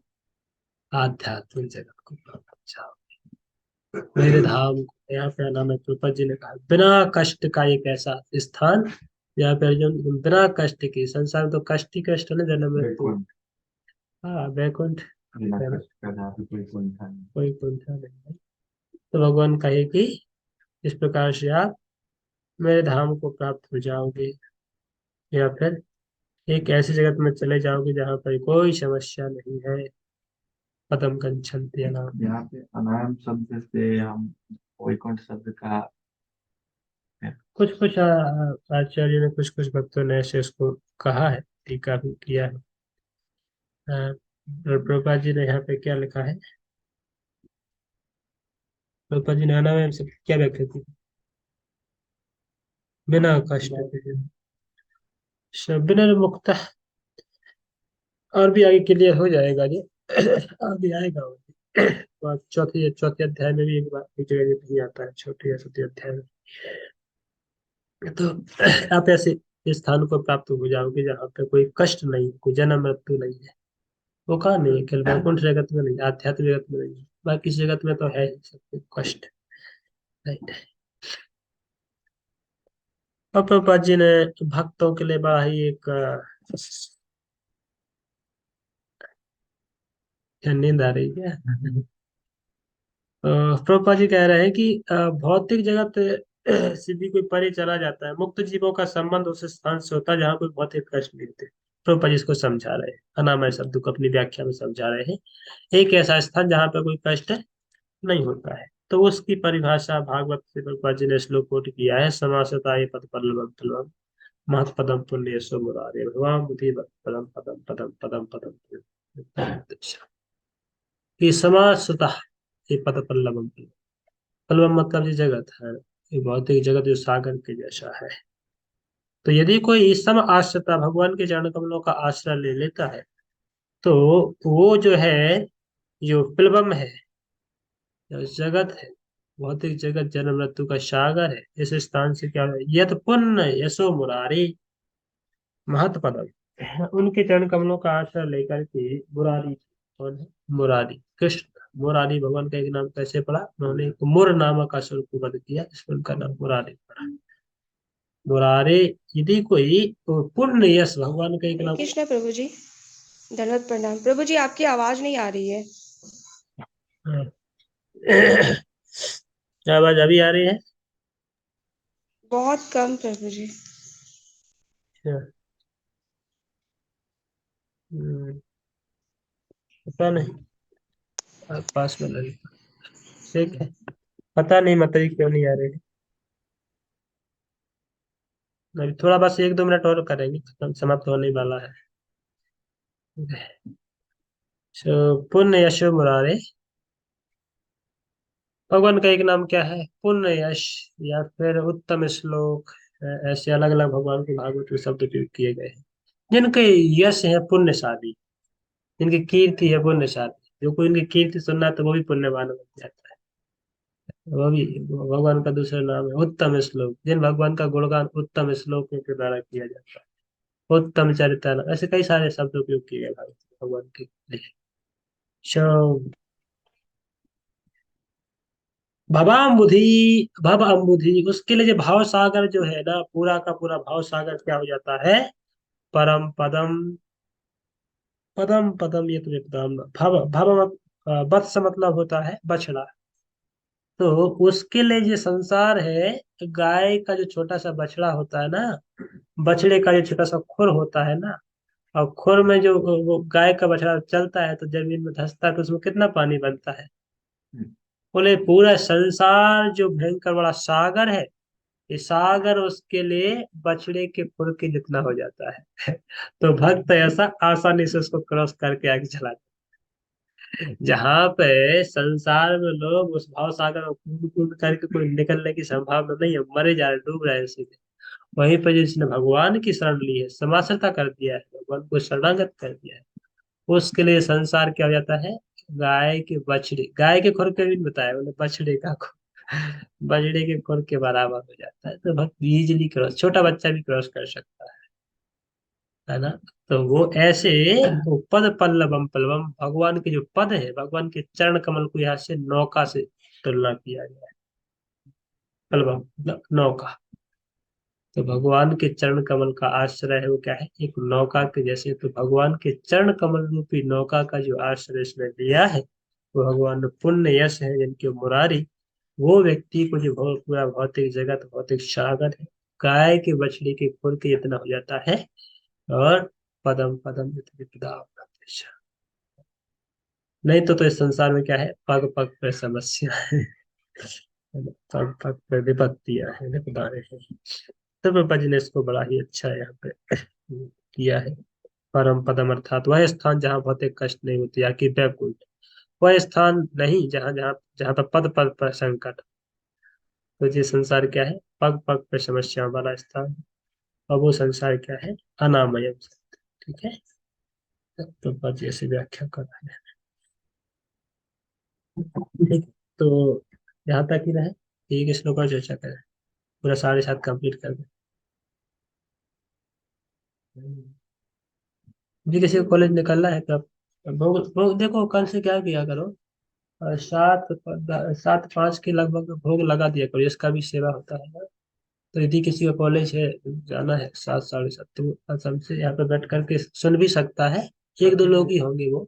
आध्यात्मिक जगत को प्राप्त हो जाओ, मेरे धाम को। यहाँ पे नाम है द्रुपद जी ने कहा बिना कष्ट का एक ऐसा स्थान जहाँ पे अर्जुन बिना कष्ट के, संसार में तो कष्ट ही कष्ट है ना, जन्म मृत्यु। बिल्कुल। हाँ वैकुंठ बिना है ना, कष्ट का जहाँ पे कोई कुंठा नहीं। कोई कुंठा नहीं है। तो भगवान कहे कि इस प्रकार से आप मेरे धाम को प्राप्त हो जाओगे, या फिर एक ऐसी जगत में चले जाओगे जहाँ पर कोई समस्या नहीं है। पदम गच्छन्ति अनाथ। यहाँ पे अनाम शब्द से हम वैकुंठ शब्द का है। कुछ कुछ आचार्य ने, कुछ कुछ भक्तों ने ऐसे उसको कहा है, टीका भी किया है। और प्रभुपाद जी ने यहाँ पे क्या लिखा है, प्रभुपाद जी ने अनाम से क्या व्याख्या की, बिना कष्ट के, बिना मुक्त। और भी आगे क्लियर हो जाएगा जी। अभी आएगा वो भी। और चौथे चौथे अध्याय में भी एक बार एक जगह नहीं आता है, छोटे या चौथे अध्याय में। तो आप ऐसे स्थान को प्राप्त हो जाओगे जहाँ पे कोई कष्ट नहीं, कोई जन्म मृत्यु नहीं है। वो कहाँ नहीं है, केवल वैकुंठ जगत में नहीं, आध्यात्मिक जगत में नहीं है, बाकी इस जगत में तो है ही सब कुछ कष्ट। राइट। और प्रभुपाद जी ने भक्तों के लिए बड़ा ही एक क्या नींद आ रही है। प्रभुपाद जी कह रहे हैं कि भौतिक जगत से भी कोई परे चला जाता है, मुक्त जीवों का संबंध उस स्थान से होता है जहाँ कोई भौतिक कष्ट नहीं होते। प्रभुपाद जी इसको समझा रहे हैं, अनामय शब्द को अपनी व्याख्या में समझा रहे हैं। एक ऐसा स्थान जहाँ पे कोई कष्ट नहीं होता है, तो उसकी परिभाषा भागवत से प्रभुपाद जी ने श्लोक कोट किया है, समासता ये पद पल्लवम महत पदम पुण्य सो मुरारे भगवान बुद्धि पदम पदम पदम पदम पदम। ये समासता ये पद पल्लवम, पल्लवम मतलब ये जगत है, ये भौतिक जगत जो सागर के जैसा है। तो यदि कोई सम आश्रता भगवान के चरण कमलों का आश्रय ले लेता है, तो वो जो है, जो प्लवम है, जो जगत है, भौतिक जगत जन्म मृत्यु का सागर है, इस स्थान से क्या है, यत पुण्य यशो मुरारी महत पदम, उनके चरण कमलों का आश्रय लेकर के मुरारी, कौन है, मुरारी कृष्ण, मुरारी भगवान का एक नाम कैसे पड़ा, उन्होंने एक मुर नामक असुर को वध किया, इसलिए उनका नाम मुरारी पड़ा। मुरारे, यदि कोई पुण्य यश, भगवान का एक नाम। कृष्ण प्रभु जी, धन्यवाद प्रणाम प्रभु जी, आपकी आवाज नहीं आ रही है। आवाज अभी आ रही है? बहुत कम प्रभु जी। अच्छा, पता नहीं, आप पास में लगे, ठीक है। पता नहीं मतलब क्यों नहीं आ रही है। अभी थोड़ा बस एक दो मिनट और करेंगे, खत्म समाप्त होने ही वाला है। सो पुण्य यशो मुरारे, भगवान का एक नाम क्या है, पुण्य यश, या फिर उत्तम श्लोक। ऐसे अलग अलग भगवान के भागवत में शब्द प्रयोग किए गए हैं, जिनके यश है पुण्यशाली, जिनकी कीर्ति है पुण्यशाली। जो कोई इनकी कीर्ति सुनना है तो वो भी पुण्यवान बन जाता है। वो भी भगवान का दूसरा नाम है उत्तम श्लोक, जिन भगवान का गुणगान उत्तम श्लोकों के द्वारा किया जाता है। उत्तम चरित्र, ऐसे कई सारे शब्द उपयोग किए गए भागवत में भगवान के लिए। So, भवाम्बुधि, भव अम्बुधि, उसके लिए जो भाव सागर जो है ना, पूरा का पूरा भाव सागर क्या हो जाता है, परम पदम, पदम पदम ये तो एकदम भव भव वत्स मतलब होता है बछड़ा। तो उसके लिए जो संसार है, गाय का जो छोटा सा बछड़ा होता है ना, बछड़े का जो छोटा सा खुर होता है ना, और खुर में जो वो गाय का बछड़ा चलता है तो जमीन में धंसता है, तो उसमें कितना पानी बनता है। हम्म। बोले पूरा संसार जो भयंकर बड़ा सागर है, ये सागर उसके लिए बछड़े के खुर के जितना हो जाता है। तो भक्त ऐसा आसानी से उसको क्रॉस करके आगे चला, जहां पे संसार में लोग उस भाव सागर में कूद कूद करके कोई निकलने की संभावना नहीं है, मरे जा रहे, डूब रहे हैं उसी में। वहीं पर जिसने भगवान की शरण ली है, समाश्रिता कर दिया है, भगवान को शरणागत कर दिया है, उसके लिए संसार क्या हो जाता है, गाय के बछड़े, गाय के खुर के भी नहीं बताया बोले, बछड़े का खुर, बछड़े के खुर के बराबर हो जाता है। तो भक्त इजीली क्रॉस, छोटा बच्चा भी क्रॉस कर सकता है। है ना। तो वो ऐसे वो पद पल्लवम पल्लवम, भगवान के जो पद है, भगवान के चरण कमल को यहाँ से नौका से तुलना किया गया है। पल्लवम मतलब नौका। तो भगवान के चरण कमल का आश्रय है वो क्या है, एक नौका के जैसे। तो भगवान के चरण कमल रूपी नौका का जो आश्रय इसने लिया है, वो भगवान पुण्य यश है जिनके मुरारी। वो व्यक्ति को जो पूरा भौतिक जगत, भौतिक सागर है, गाय के बछड़ी के खुर के इतना हो जाता है। और पदम पदम विपदा आपका पेशा। नहीं तो इस संसार में क्या है, पग पग पर समस्या है। पग पग पर विपत्तियां है, विपदाएं हैं। तो बाबा जी ने इसको बड़ा ही अच्छा यहाँ पे किया है। परम पदम अर्थात वह स्थान जहाँ भौतिक कष्ट नहीं होती, या कि वैकुंठ। वह स्थान नहीं जहाँ जहाँ जहाँ पर पद पद पर संकट। तो ये संसार क्या है, पग पग पर समस्या वाला स्थान। और वो संसार क्या है, अनामय। ठीक है। तो बस ऐसे व्याख्या कर रहे हैं। ठीक। तो यहाँ तक ही रहे, एक श्लोक और चर्चा करें, पूरा 7:30 कंप्लीट कर दें। जी किसी को कॉलेज निकलना है तो आप भोग देखो, कल से क्या किया करो, 7:05 के लगभग भोग लगा दिया करो, इसका भी सेवा होता है ना। तो यदि किसी का कॉलेज है, जाना है 7 साढ़े 7, तो आसाम से यहाँ पे बैठ करके सुन भी सकता है। एक दो लोग ही होंगे, वो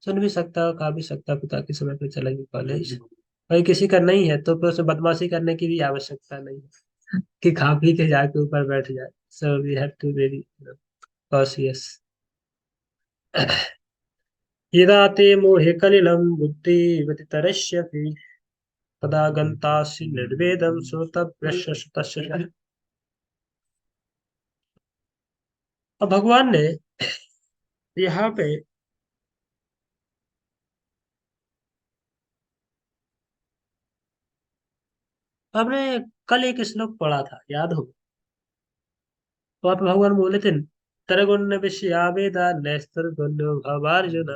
सुन भी सकता है, खा भी सकता है, पिता के समय पे चलेंगे कॉलेज। भाई किसी का नहीं है तो फिर उसे बदमाशी करने की भी आवश्यकता नहीं है कि खा पी के जाके ऊपर बैठ जाए। So we have to very cautious. यदा ते मोहे कलिलं बुद्धिमतितरस्यति, तदा गन्तासि निर्वेदं श्रोतव्यस्य श्रुतस्य। अब भगवान ने यहाँ पे हमने कल एक श्लोक पढ़ा था, याद हो? वहाँ पे भगवान बोले थे, तरगुण विषयावेदा नैस्तर गुण्यो भवार्जुन,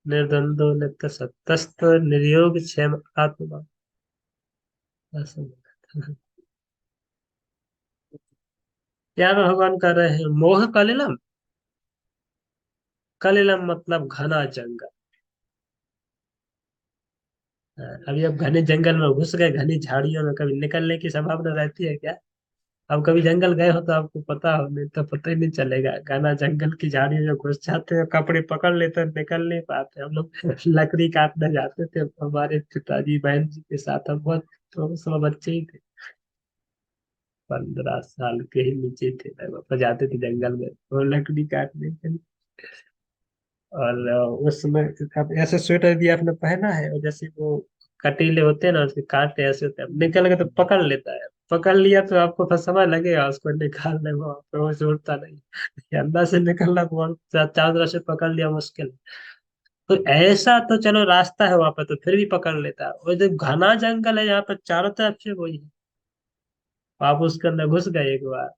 निर्द्वंद्व नित्य सत्तस्त निर्योग क्षेम आत्मा। ऐसा बोला था। यहाँ पे भगवान कर रहे हैं मोह कलिलम। कलिलम मतलब घना जंगल। अभी अब घने जंगल में घुस गए, घनी झाड़ियों में, कभी निकलने की संभावना रहती है क्या? अब कभी जंगल गए हो तो आपको पता हो, नहीं तो पता ही नहीं चलेगा। घना जंगल की झाड़ियों में घुस जाते हैं, कपड़े पकड़ लेते हैं, निकल नहीं पाते। हम लोग लकड़ी काटने जाते थे हमारे पिताजी बहन जी के साथ, हम बहुत तो सब बच्चे ही थे, 15 साल के ही नीचे थे। पापा जाते थे जंगल में और लकड़ी काटने के लिए। और उस समय अब ऐसे स्वेटर भी आपने पहना है, और जैसे वो कटीले होते हैं ना, उसके कांटे ऐसे होते हैं, निकल के तो पकड़ लेता है। पकड़ लिया तो आपको फिर समय लगेगा उसको निकालने में, तो वो छोड़ता नहीं। ये अंदर से निकलना बहुत, चारों तरफ से पकड़ लिया मुश्किल। तो ऐसा तो चलो रास्ता है वहां पर, तो फिर भी पकड़ लेता है। और जब घना जंगल है यहाँ पर चारों तरफ से वही है, आप उसके अंदर घुस गए एक बार,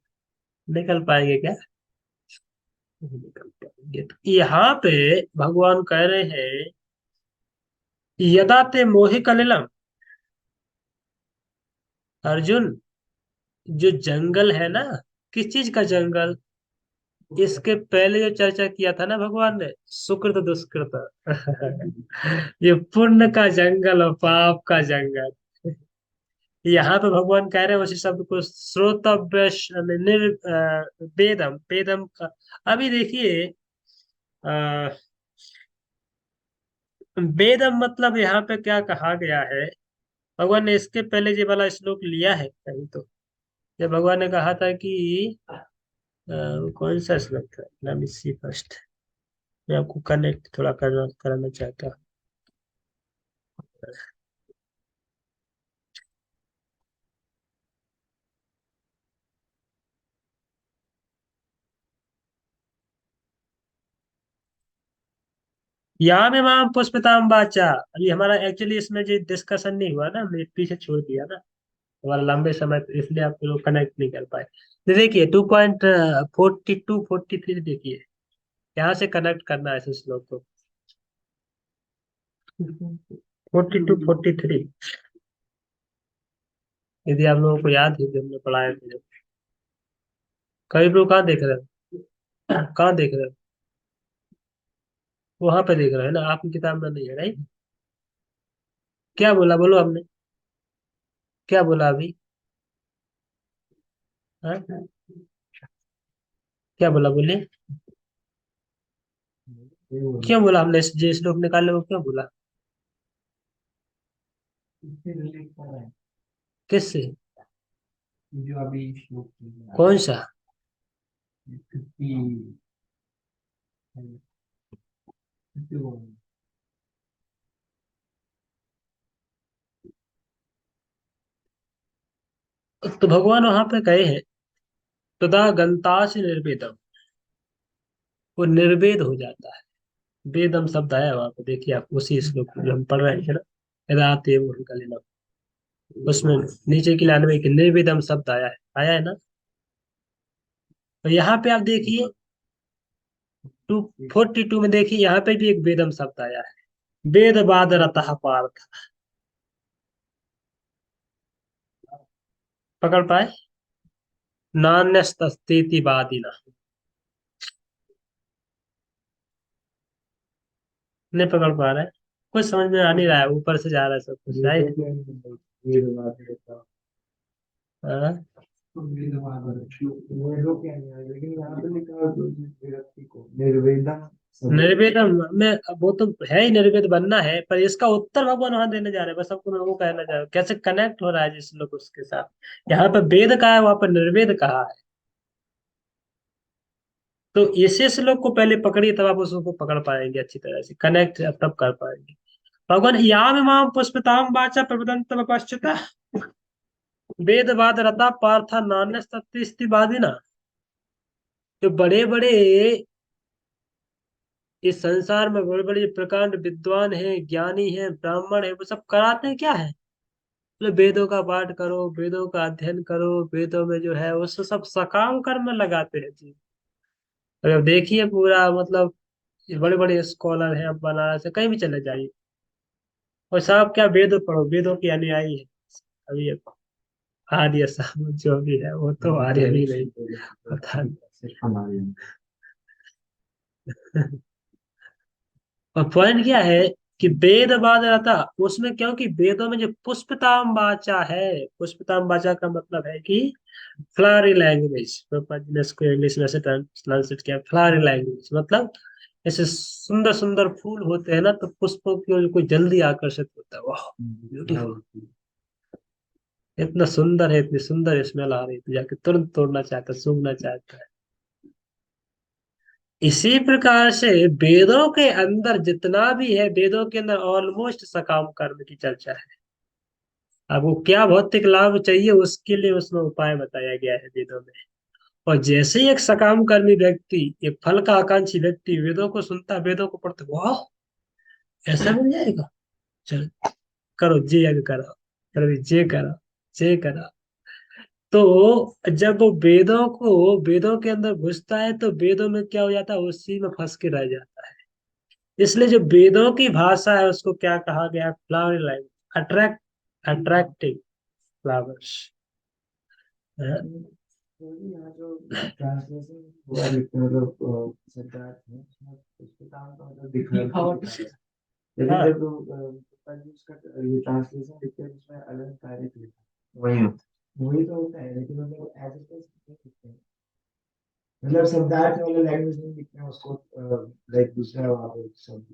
निकल पाएंगे क्या? नहीं निकल पाएंगे। तो यहाँ पे भगवान कह रहे हैं, यदा ते मोहि कलिलम। अर्जुन, जो जंगल है ना, किस चीज का जंगल? इसके पहले जो चर्चा किया था ना भगवान ने, सुकृत दुष्कृत। ये पुण्य का जंगल और पाप का जंगल। यहाँ पे भगवान कह रहे हैं उसी शब्द को, श्रोतव्य वेदम, वेदम का। अभी देखिए, अ, वेदम मतलब यहाँ पे क्या कहा गया है। भगवान ने इसके पहले ये वाला श्लोक लिया है कहीं तो, जब भगवान ने कहा था कि कौन सा श्लोक था, लेट मी सी फर्स्ट। मैं आपको कनेक्ट थोड़ा कराना चाहता हूँ। यहाँ में माम पुष्पिताम बाचा। अभी हमारा एक्चुअली इसमें जो डिस्कशन नहीं हुआ ना, हमने पीछे छोड़ दिया ना हमारा लंबे समय, तो इसलिए आप लोग कनेक्ट नहीं कर पाए। तो देखिए 2.42 43 देखिए, यहाँ से कनेक्ट करना है इस श्लोक को। 42 43, यदि आप लोगों को याद है जो हमने पढ़ाया था। कई लोग कहाँ देख रहे हैं? कहाँ देख रहे हो? वहां पे देख रहे हो ना, आपकी किताब में नहीं है, राइट? क्या बोला, बोलो हमने, क्या बोला अभी? हाँ, क्या बोला, बोलिए। ये बोलो। क्यों बोला हमने जो श्लोक निकाले वो क्यों बोला? इससे रिलेट कर रहा है किससे? जो अभी श्लोक चल रहा कौन सा? है 50 51। तो भगवान वहां पे कहे हैं, तदा गंतास निर्वेदम, वो निर्वेद हो जाता है। वेदम शब्द आया वहां पे, देखिए आप उसी श्लोक में जो हम पढ़ रहे थे ना, रात एवं कलिनम, उसमें नीचे की लाइन में एक निर्वेदम शब्द आया है ना। तो यहाँ पे आप देखिए 242 में, देखिए यहाँ पे भी एक वेदम शब्द आया है, वेद बाद रतः पार्थ। पकड़ पाए? नान्यस्तीति वादिना, नहीं पकड़ पा रहे? कुछ समझ में आ नहीं रहा है, ऊपर से जा रहा है सब कुछ, राइट? हाँ? वेदों के नहीं है, लेकिन यहाँ पे लिखा है विरक्ति को निर्वेदम सब। निर्वेदम में, वो तो है ही, निर्वेद बनना है, पर इसका उत्तर भगवान वहां देने जा रहे हैं, बस आपको मैं वो कहना चाह रहा हूँ, कैसे कनेक्ट हो रहा है जिस लोग उसके साथ। यहाँ पे वेद कहा है, वहां पर निर्वेद कहा है। तो इसे श्लोक को पहले पकड़िए, तब आप उसको पकड़ पाएंगे अच्छी तरह से, कनेक्ट तब कर पाएंगे। भगवान याम इमाम पुष्पिताम वाचा प्रवदंत पश्चिता, वेद वाद रता पार्था नान्य वादिना। जो बड़े बड़े इस संसार में बड़े बड़े प्रकांड विद्वान हैं, ज्ञानी हैं, ब्राह्मण है, वो सब कराते हैं क्या है? मतलब वेदों का पाठ करो, वेदों का अध्ययन करो, वेदों में जो है वो सब सकाम कर्म में लगाते हैं जी। अगर देखिए पूरा मतलब, ये बड़े बड़े स्कॉलर हैं, अब बनारस से कहीं भी चले जाइए, और साहब क्या वेद पढ़ो, वेदों की अनुयायी है। अभी ये आर्य साहब जो भी है वो तो आर्य भी नहीं, पता सिर्फ हमारे नहीं। और पॉइंट क्या है कि वेद वाद रहता उसमें, क्योंकि वेदों में जो पुष्पताम वाचा है, पुष्पताम वाचा का मतलब है कि फ्लावरी लैंग्वेज, ने इसको इंग्लिश में से ट्रांसलेट किया, फ्लावरी लैंग्वेज मतलब ऐसे सुंदर सुंदर फूल होते हैं ना, तो पुष्पों की ओर कोई जल्दी आकर्षित होता है, वाह ब्यूटीफुल, इतना सुंदर है, इतनी सुंदर स्मेल आ रही है, तो जाके तुरंत तोड़ना चाहता है, सूंघना चाहता है। इसी प्रकार से वेदों के अंदर जितना भी है, वेदों के अंदर ऑलमोस्ट सकाम कर्म की चर्चा है। आपको क्या भौतिक लाभ चाहिए, उसके लिए उसमें उपाय बताया गया है वेदों में। और जैसे ही एक सकाम कर्मी व्यक्ति, एक फल का आकांक्षी व्यक्ति वेदों को सुनता, वेदों को पढ़ता, वाह ऐसा मिल जाएगा, चल करो जे यज्ञ करो, करो जे करो, जे करो। तो जब वो वेदों के अंदर घुसता है, तो वेदों में क्या हो जाता है, उसी में फंस के रह जाता है। इसलिए जो वेदों की भाषा है उसको क्या कहा गया? Flower language, attract, attractive flowers. यहाँ जो ट्रांसलेशन हुआ मतलब सरकार ने उसमें उसके काम का मतलब दिखा है। लेकिन हाँ, जब उसका ये ट्रांसलेशन लिखते हैं उसमें अलंकारिक लिखा है। वही होता है, वही तो होता है, लेकिन मतलब एज इट इज नहीं लिखते हैं। मतलब शब्दार्थ वाला लैंग्वेज नहीं लिखते हैं उसको, लाइक दूसरा वहाँ पे शब्द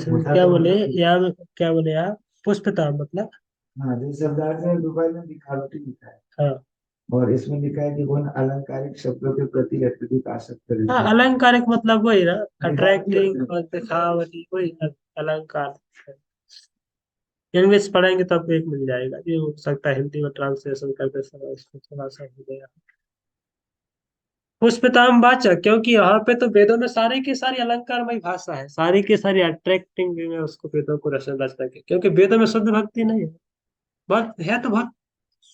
होता क्या तो बोले? मतलब। यहाँ में क्या बोले आप? पुष्पता मतलब? हाँ, जैसे शब्दार्थ में दुबई में दिखावटी लिखा है, हाँ, और इसमें लिखा है कि कौन अलंकारिक शब्दों के प्रति अत्यधिक आसक्त हाँ रहता है। अलंकारिक मतलब वही ना, दिखावटी होता अट्रैक्टिंग है। और दिखावटी, वही अलंकार। इंग्लिश पढ़ेंगे तो आपको एक मिल जाएगा, ये हो सकता है हिंदी में ट्रांसलेशन करते समय इसको थोड़ा सा हो गया। पुष्पताम वाचक, क्योंकि यहाँ पे तो वेदों में सारी की सारी अलंकारमय भाषा है, सारी की सारी अट्रैक्टिंग में उसको वेदों को रचना रचना के, क्योंकि वेदों में शुद्ध भक्ति नहीं है, बहुत है तो बहुत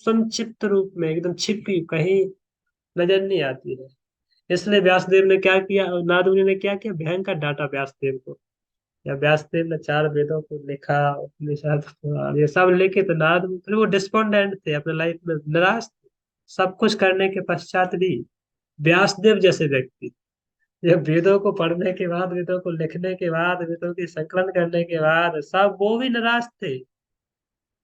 संक्षिप्त रूप में, एकदम छिपी, कहीं नजर नहीं आती है। इसलिए व्यासदेव ने क्या किया, नारद मुनि ने क्या किया, भयंकर डांटा व्यासदेव को। या व्यासदेव ने चार वेदों को लिखा, उपनिषद पुराण ये सब लेके, तो नारद मुनि फिर वो डिस्पोंडेंट थे, अपने लाइफ में निराश थे, सब कुछ करने के पश्चात भी। व्यासदेव जैसे व्यक्ति, ये वेदों को पढ़ने के बाद, वेदों को लिखने के बाद, वेदों की संकलन करने के बाद सब वो भी निराश थे।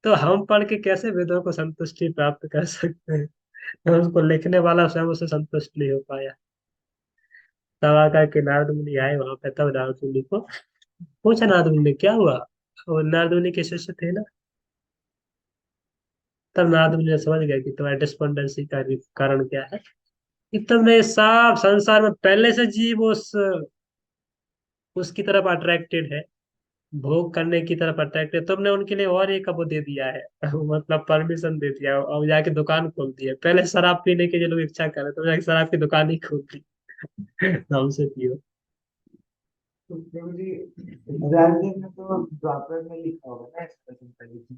तो हम पढ़ के कैसे वेदों को संतुष्टि प्राप्त कर सकते हैं? तो उसको लिखने वाला स्वयं उससे संतुष्ट नहीं हो पाया। तब आकर के नारद मुनि आए वहां पे, तब नारद मुनि को पूछा, नारद मुनि क्या हुआ? और नारद मुनि के शिष्य थे ना। तब नारद मुनि ने समझ गया कि तुम्हारी डिस्पोंडेंसी का कारण क्या है, कि तुमने साफ संसार में पहले से जीव उसकी तरफ अट्रैक्टेड है, भोग करने की तरफ अट्रैक्टेड, तुमने उनके लिए और एक वो दे दिया है मतलब परमिशन दे दिया, अब जाके दुकान खोल दी है। पहले शराब पीने की जो लोग इच्छा कर रहे थे, तुमने जाके शराब की दुकान ही खोल दी हमसे पियो। तो प्रभु जी, राजदेव में तो द्वापर में लिखा होगा ना इसका संकल्प,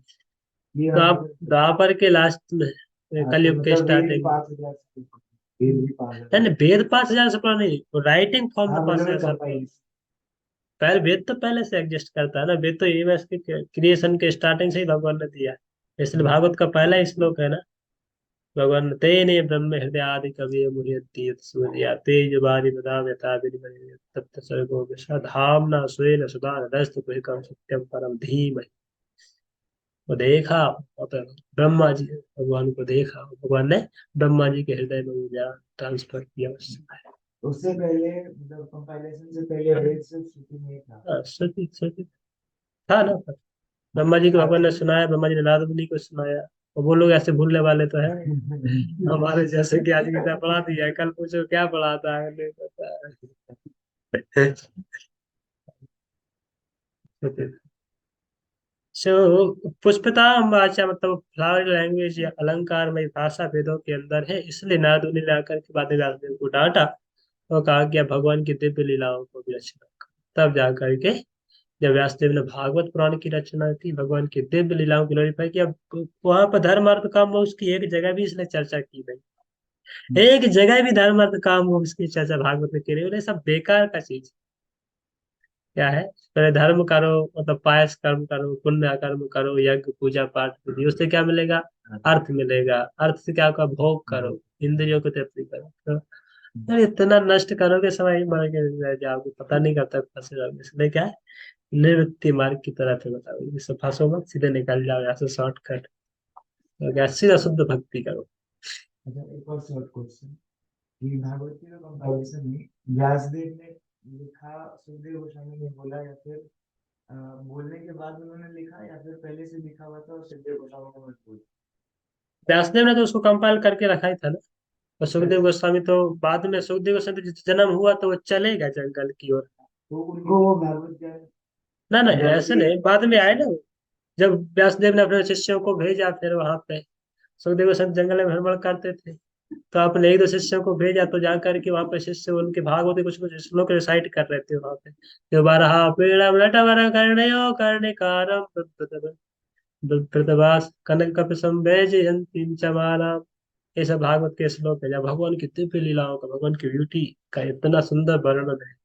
ये तो हम आप द्वापर के लास्ट में, हाँ, तो कलयुग के मतलब वेद स्टार्टिंग में। 5,000 से वेद भी 5,000 नहीं नहीं, वेद 5,000 से पुराना नहीं, राइटिंग फॉर्म हाँ में मतलब 5,000 मैं साल पुराना। कंपाइल। पहले वेद तो पहले से एग्जिस्ट करता है ना, वेद तो यूनिवर्स के क्रिएशन के स्टार्टिंग से ही भगवान ने दिया है। इसलिए भागवत का पहला ही श्लोक है ना, भगवान तेने ब्रह्म हृदय आदि कवि मुह्यन्ति सूर्या तेज बारी बदा यथा विनिमय तप्त सर्गो धामना स्वेन सुधा नदस्त कुहिकम सत्यम परम धीमहि। वो देखा, और तो ब्रह्मा जी, भगवान को देखा, भगवान ने ब्रह्मा जी के हृदय में ऊर्जा ट्रांसफर किया उस समय। उससे पहले मतलब कंपाइलेशन से पहले वेद सिर्फ श्रुति में ही था। श्रुति श्रुति था ना। ब्रह्मा जी को भगवान ने आखिरी सुनाया, ब्रह्मा जी ने नारद मुनि को सुनाया। और वो लोग ऐसे भूलने वाले तो है हमारे जैसे कि आज गीता पढ़ा दिया है, कल पूछो क्या पढ़ा था, नहीं पता। सो पुष्पता भाषा मतलब फ्लावर लैंग्वेज या अलंकारमय भाषा वेदों के अंदर है, इसलिए नारद मुनि ने आकर के बाद में व्यासदेव को डांटा और कहा कि आप भगवान की दिव्य लीलाओं को भी रचना करो। तब जा करके जब व्यासदेव ने भागवत पुराण की रचना की, भगवान की दिव्य लीलाओं की ग्लोरीफाई किया, वहां पर धर्म अर्थ काम मोक्ष की एक जगह भी इसने चर्चा की नहीं। एक जगह भी धर्म अर्थ काम मोक्ष की चर्चा भागवत में की नहीं। बोले सब बेकार का चीज क्या है? पहले धर्म करो, मतलब पायस कर्म करो, पुण्य कर्म करो, यज्ञ पूजा पाठ विधि, उससे क्या मिलेगा? अर्थ मिलेगा। अर्थ से क्या होगा? भोग करो, इंद्रियों को तृप्ति करो। तो यार इतना नष्ट करोगे समय ही मर के रह जाओगे, पता नहीं कब तक फंसे रहोगे। इसलिए क्या है, निवृत्ति मार्ग की तरफ है, बताओ इससे फंसो मत, सीधे निकल जाओ यहाँ से शॉर्टकट। तो क्या, सीधा शुद्ध भक्ति करो। अच्छा, एक और शॉर्ट क्वेश्चन, ये भागवत के कंपाइलेशन में व्यासदेव ने लिखा, सुखदेव गोस्वामी ने बोला, या फिर बोलने के बाद उन्होंने लिखा, या फिर पहले से लिखा हुआ था और सुखदेव गोस्वामी ने मजबूत। व्यासदेव ने तो उसको कंपाइल करके रखा ही था ना। और सुखदेव गोस्वामी तो बाद में, सुखदेव गोस्वामी तो जन्म हुआ तो वो चले गए जंगल की ओर। तो उनको वो भागवत ज्ञान ना ना, ऐसे जल्दी। नहीं, बाद में आए ना वो। जब व्यासदेव ने अपने शिष्यों को भेजा, फिर वहां पे सुखदेव गोस्वामी जंगल में भ्रमण करते थे, तो अपने एक दो शिष्यों को भेजा, तो जा करके वहां पे शिष्य उनके भागवत के कुछ कुछ श्लोक रिसाइट कर रहे थे वहां पे। तो बारहा पीड़म नटवर कर्णयो कर्णिकारम प्रतभास कनक कप संवेजयन्तीं च मालाम। ये सब भागवत के श्लोक है, जहाँ भगवान की दिव्य लीलाओं का, भगवान की ब्यूटी का इतना सुंदर वर्णन है।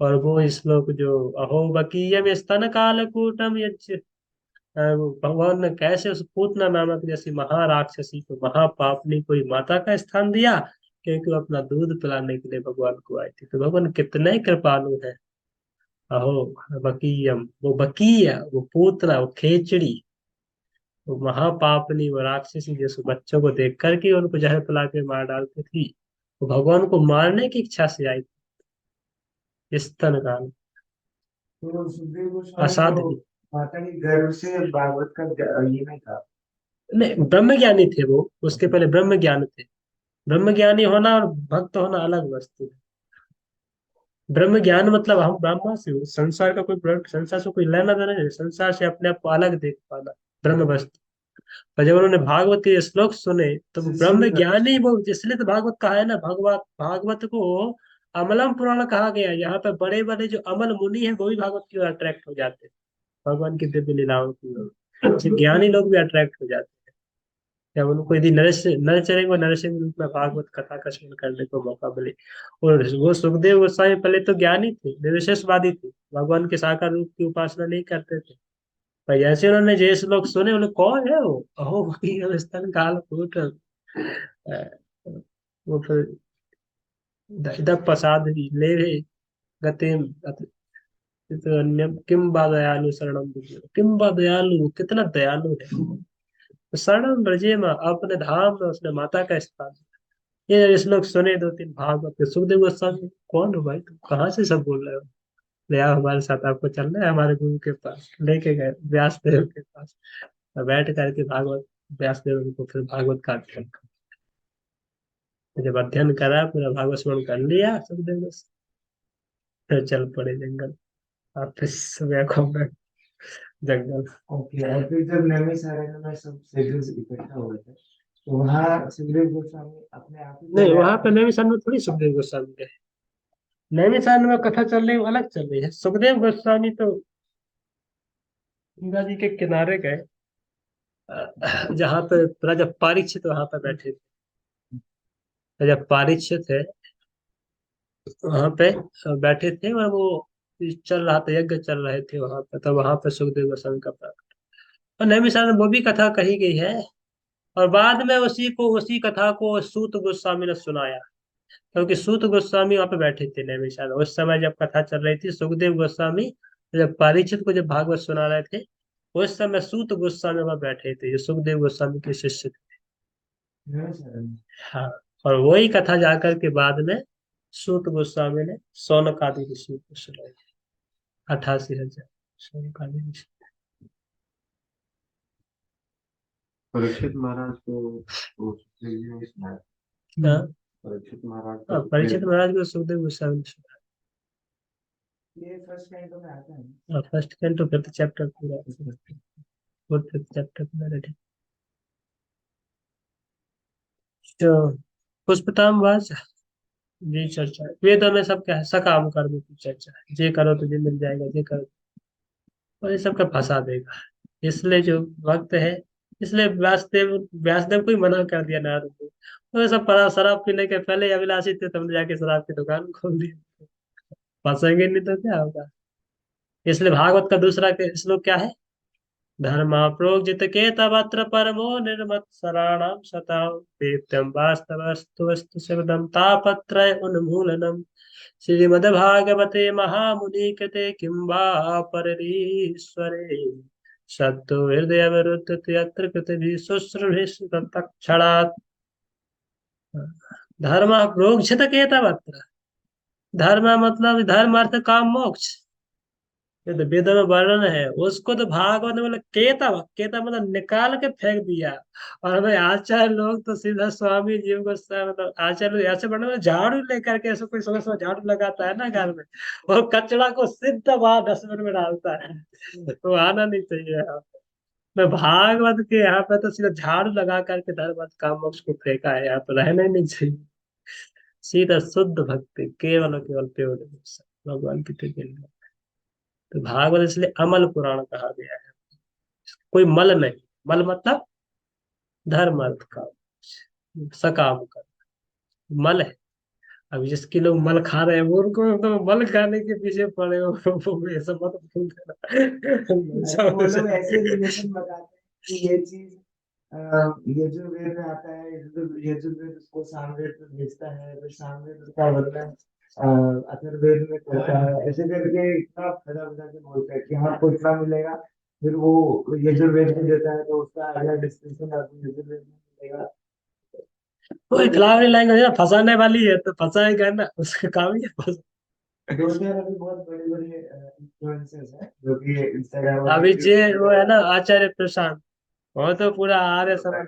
और वो श्लोक जो अहो बकीयम स्तन कालकूटम यच्च, वो भगवान ने कैसे उस पूतना नामक जैसी महाराक्षसी को, महापापनी कोई माता का स्थान दिया, क्योंकि वो अपना दूध पिलाने के लिए भगवान को आई थी। तो भगवान कितने कृपालु है। अहो बकीयम, वो बकीय, वो पूतना, वो खेचड़ी, वो महापापनी, वो राक्षसी जैसे बच्चों को देख करके उनको जहर पिला के मार डालती थी, वो भगवान को मारने की इच्छा से आई थी। स्तन काल, तो सुखदेव गोस्वामी को असाध्य। माता के गर्भ से भागवत का ये नहीं था। नहीं, ब्रह्म ज्ञानी थे वो, उसके पहले ब्रह्म ज्ञान थे। ब्रह्म ज्ञानी होना और भक्त होना अलग वस्तु है। ब्रह्म ज्ञान मतलब हम ब्रह्मा से हो, संसार का कोई प्रोडक्ट, संसार से कोई लेना देना नहीं, संसार से अपने आप को अलग देख पाना, ब्रह्म वस्तु। और जब उन्होंने भागवत के ये श्लोक सुने, तो वो ब्रह्म शुद्ध। ज्ञानी, वो इसलिए तो भागवत कहा है ना, भगवत भागवत को अमलम पुराण कहा गया है। यहाँ पे बड़े बड़े जो अमल मुनि है, वो भी भागवत की ओर अट्रैक्ट हो जाते हैं, भगवान की दिव्य लीलाओं की ओर। ज्ञानी लोग भी अट्रैक्ट हो जाते हैं जब उनको यदि नरसिंह नरचरेंगे, नरसिंह रूप में भागवत कथा का श्रवण करने को मौका मिले। और वो सुखदेव गोस्वामी पहले तो ज्ञानी थे, निर्विशेषवादी थे, भगवान के साकार रूप की उपासना नहीं करते थे। पर जैसे उन्होंने जैसे लोग सुने, उन्हें कौन है वो, अहो वही, स्तन काल फूट, वो फिर, वो फिर इदं प्रसाद ले गतिम तो अन्यम किम बा दयालु शरणम बुद्धि किम बा दयालु, कितना दयालु है। तो शरणम ब्रजे में अपने धाम में उसने माता का स्थान दिया। ये श्लोक सुने दो तीन भागवत के। सुखदेव गोस्वामी कौन हो भाई, तुम कहाँ से सब बोल रहे हो। ले आओ हमारे साथ, आपको चलना है हमारे गुरु के पास। लेके गए व्यास देव के पास, और बैठ करके भागवत, व्यास देव उनको फिर भागवत का अध्ययन जब अध्ययन करा, पूरा भागवत स्मरण कर लिया सुखदेव गोस्वामी, फिर चल पड़े जंगल, वापिस सुबह को जंगल। ओके, और फिर जब नैमिषारण्य में सब सेगल्स इकट्ठा हुए थे, तो वहाँ सुखदेव गोस्वामी अपने आप ही नहीं, चले वहां आए पे थे? नैमिषारण्य में थोड़ी सुखदेव गोस्वामी गए। नैमिषारण्य में कथा चल रही है, वो अलग चल रही है। सुखदेव गोस्वामी तो गंगा जी के किनारे गए, जहाँ पे राजा परीक्षित वहां पे बैठे थे। राजा परीक्षित थे वहां पे बैठे थे, और वो चल रहा था, यज्ञ चल रहे थे वहां पे। तो वहां पे सुखदेव गोस्वामी का प्राकट, और नैमिषारण्य में वो भी कथा कही गई है। और बाद में उसी कथा को सूत गोस्वामी ने सुनाया, क्योंकि सूत गोस्वामी वहां पे बैठे थे नैमिषारण्य उस समय जब कथा चल रही थी। सुखदेव गोस्वामी जब परीक्षित को जब भागवत सुना रहे थे, उस समय सूत गोस्वामी वहां बैठे थे, जो सुखदेव गोस्वामी के शिष्य थे। नैमिषारण्य। हाँ, और वही कथा जाकर के बाद में सूत गोस्वामी ने शौनक आदि ऋषि को सुनाई। 88,000 शौनक आदि ऋषि। परीक्षित महाराज को वो सुखदेव जी ने सुनाया। हाँ, परीक्षित महाराज को परीक्षित महाराज को सुखदेव गोस्वामी ने सुनाया। ये फर्स्ट कैंटो में आता है। फर्स्ट कैंटो, फिफ्थ चैप्टर पूरा, फोर्थ फिफ्थ चैप्टर पूरा रेडी। तो पुष्पताम्बाज जी चर्चा, वेदों में सब क्या है, सकाम कर्म की चर्चा है। जे करो तुझे मिल जाएगा, जे करो, और ये सबका फंसा देगा। इसलिए जो भक्त है, इसलिए व्यासदेव को ही मना कर दिया नारद को। तो ये सब परा शराब पीने के पहले ही अभिलाषी थे, तुमने जाके शराब की दुकान खोल दी। फंसेंगे नहीं तो क्या होगा। इसलिए भागवत का दूसरा श्लोक क्या है, धर्मा प्रोजित के तवत्र परमो निर्मत्सराणाम सताम नित्यं वास्तवस्तु वस्तु शिवदम तापत्रय उन्मूलनम। श्रीमद्भागवते महामुनि कृते किं वा पररीश्वरे सत्तो हृदय विरुद्ध यत्र कृतिभिः शुश्रूषिः तत्क्षणात्। धर्म प्रोक्षित के तवत्र, धर्म मतलब धर्म अर्थ काम मोक्ष, ये तो वेद में वर्णन है। उसको तो भागवत में मतलब केता, केता मतलब निकाल के फेंक दिया। और हमें आचार्य लोग तो सीधा स्वामी जीव को मतलब आचार्य लोग ऐसे वर्णन में झाड़ू लेकर के, ऐसे कोई सुबह सुबह झाड़ू लगाता है ना घर में, वो कचरा को सीधा वहां डस्टबिन में डालता है। तो आना नहीं चाहिए यहाँ पे। मैं भागवत के यहाँ पे तो सीधा झाड़ू लगा करके धर्म अर्थ काम मोक्ष को फेंका है, यहाँ पे रहना ही नहीं चाहिए। सीधा शुद्ध भक्ति, केवल और केवल प्योर भगवान की कृपा। तो भागवत इसलिए अमल पुराण कहा गया है, कोई मल नहीं। मल मतलब धर्म अर्थ का सकाम का मल है। अब जिसके लोग मल खा रहे हैं, वो उनको तो मल खाने के पीछे पड़े हो, वो ये सब मत भूल तो वो लोग ऐसे देना। रिलेशन बताते हैं कि ये चीज यजुर्वेद में आता है, यजुर्वेद उसको सामवेद में भेजता है, फिर सामवेद उसका वर्णन अथर्ववेद में करता है। ऐसे करके इतना फैला फैला के बोलता है कि हाँ आपको इतना मिलेगा, फिर वो यजुर्वेद में देता है तो उसका अगला डिस्क्रिप्शन आपको यजुर्वेद में मिलेगा। कोई खिलाड़ी लैंग्वेज है, फंसाने वाली है तो फंसाएगा ना, उसका काम ही है फंसा। दो चार अभी बहुत बड़े बड़े इन्फ्लुएंसर्स हैं जो कि इंस्टाग्राम और अभी जे यूट्यूब वो है ना आचार्य प्रशांत, वो तो पूरा आर्य समाज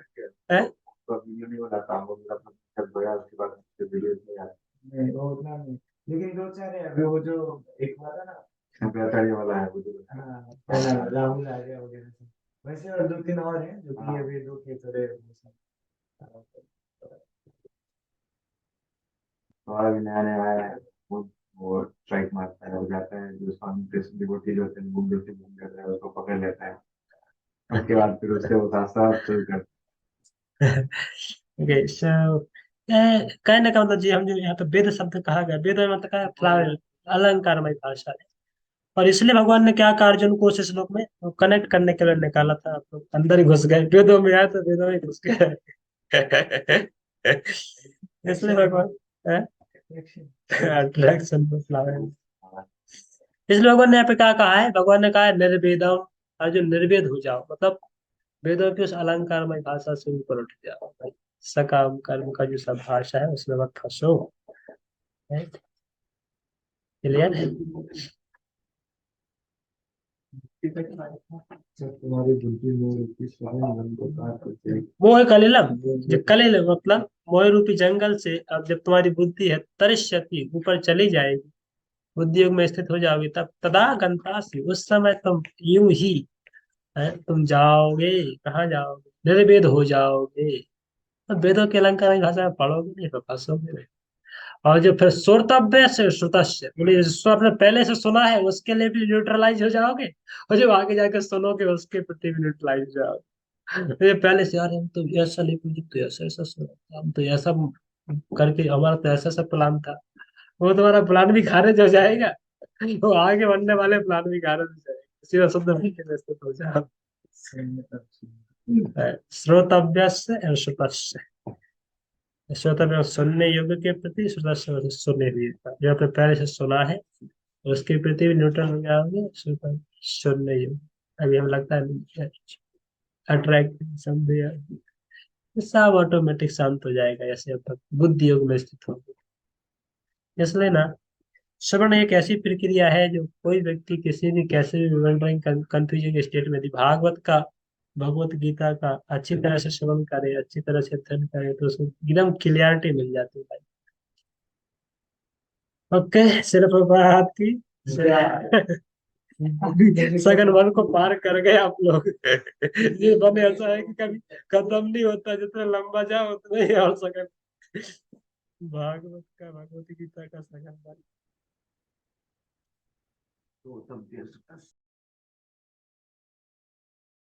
है। तो वीडियो नहीं बनाता हूँ, मतलब जब गया उसके बाद वीडियो नहीं आया। नहीं, वो उतना नहीं, लेकिन दो चार है। अभी वो जो एक हुआ था ना, ब्रताड़ी वाला है वो जो। हाँ, पहला राहुल आर्या वगैरह से। वैसे और दो तीन और हैं जो कि अभी दो के थोड़े और अभी नया नया आया है, वो स्ट्राइक मारता है, हो जाता है जो स्वामी कृष्ण डिवोटी जो होते हैं, घूम कर रहे हैं, उसको पकड़ लेता है। उसके बाद फिर उससे वो रास्ता शुरू करता ओके सो कहने का मतलब जी, हम जो यहाँ पे वेद शब्द कहा गया, वेद में मतलब क्या है, फ्लावर अलंकारमय भाषा है। और इसलिए भगवान ने क्या कहा अर्जुन को उस श्लोक में, वो कनेक्ट करने के लिए निकाला था। आप लोग अंदर ही घुस गए, वेदों में आए तो वेदों में घुस गए। है। इसलिए भगवान है? अट्रैक्शन को फ्लावर। इसलिए भगवान ने यहाँ पे क्या कहा है, भगवान ने कहा है निर्वेदम, अर्जुन निर्वेद हो जाओ, मतलब वेदों की उस अलंकारमय भाषा से ऊपर उठ जाओ भाई। सकाम कर्म का जो सब भाषा है उसमें मत फंसो। क्लियर है? तुम्हारी बुद्धि में रूपी स्वयं मन को पार करते हैं। मोह कलिलम, जो कलिल मतलब मोह रूपी जंगल से अब जब तुम्हारी बुद्धि है तरिष्यति, ऊपर चली जाएगी, बुद्धि योग में स्थित हो जाओगी, तब तदा गंतासी, उस समय तुम यूं ही तुम जाओगे, कहाँ जाओगे, निर्वेद हो जाओगे। अब वेदों के अलंकार की भाषा में पढ़ोगे नहीं तो फंसोगे नहीं। और जो फिर श्रोतव्य से श्रुतस्य, बोले जिसको आपने पहले से सुना है उसके लिए भी न्यूट्रलाइज हो जाओगे, और जब आगे जाकर सुनोगे उसके प्रति भी न्यूट्रलाइज हो जाओगे। तो ये पहले से यार हम तो ऐसा लिखो, तो ऐसा ऐसा सुना, हम तो ऐसा करके हमारा तो ऐसा ऐसा प्लान था, वो तुम्हारा प्लान भी खारिज हो जाएगा, वो आगे बढ़ने वाले प्लान भी खारिज हो जाएगा। सीधा शुद्ध तरीके से स्तुत हो जाओ। श्रोतव्य से श्रुतस्य, श्रोतव्य सुनने योग्य के प्रति, श्रुतस्य सुने हुए का, जो आपने पहले से सुना है उसके प्रति भी न्यूट्रल हो जाओगे, श्रुत सुनने योग्य। अभी हम लगता है अट्रैक्टिव शब्द या सब ऑटोमेटिक शांत हो जाएगा, ऐसे अब तक बुद्धि योग में स्थित होगी। इसलिए ना श्रवण एक ऐसी प्रक्रिया है जो कोई व्यक्ति किसी भी कैसे भी वंडरिंग कंफ्यूजिंग स्टेट में यदि भागवत का, भगवत गीता का अच्छी तरह से श्रवण करे, अच्छी तरह से अध्ययन करे, तो उसको एकदम क्लियरिटी मिल जाती है भाई। ओके, सिर्फ बात की सगन वन को पार कर गए आप लोग। ये वन ऐसा है कि कभी खत्म नहीं होता, जितना लंबा जाओ उतना ही और सगन। भागवत का, भगवत गीता का सगन वन। तो तब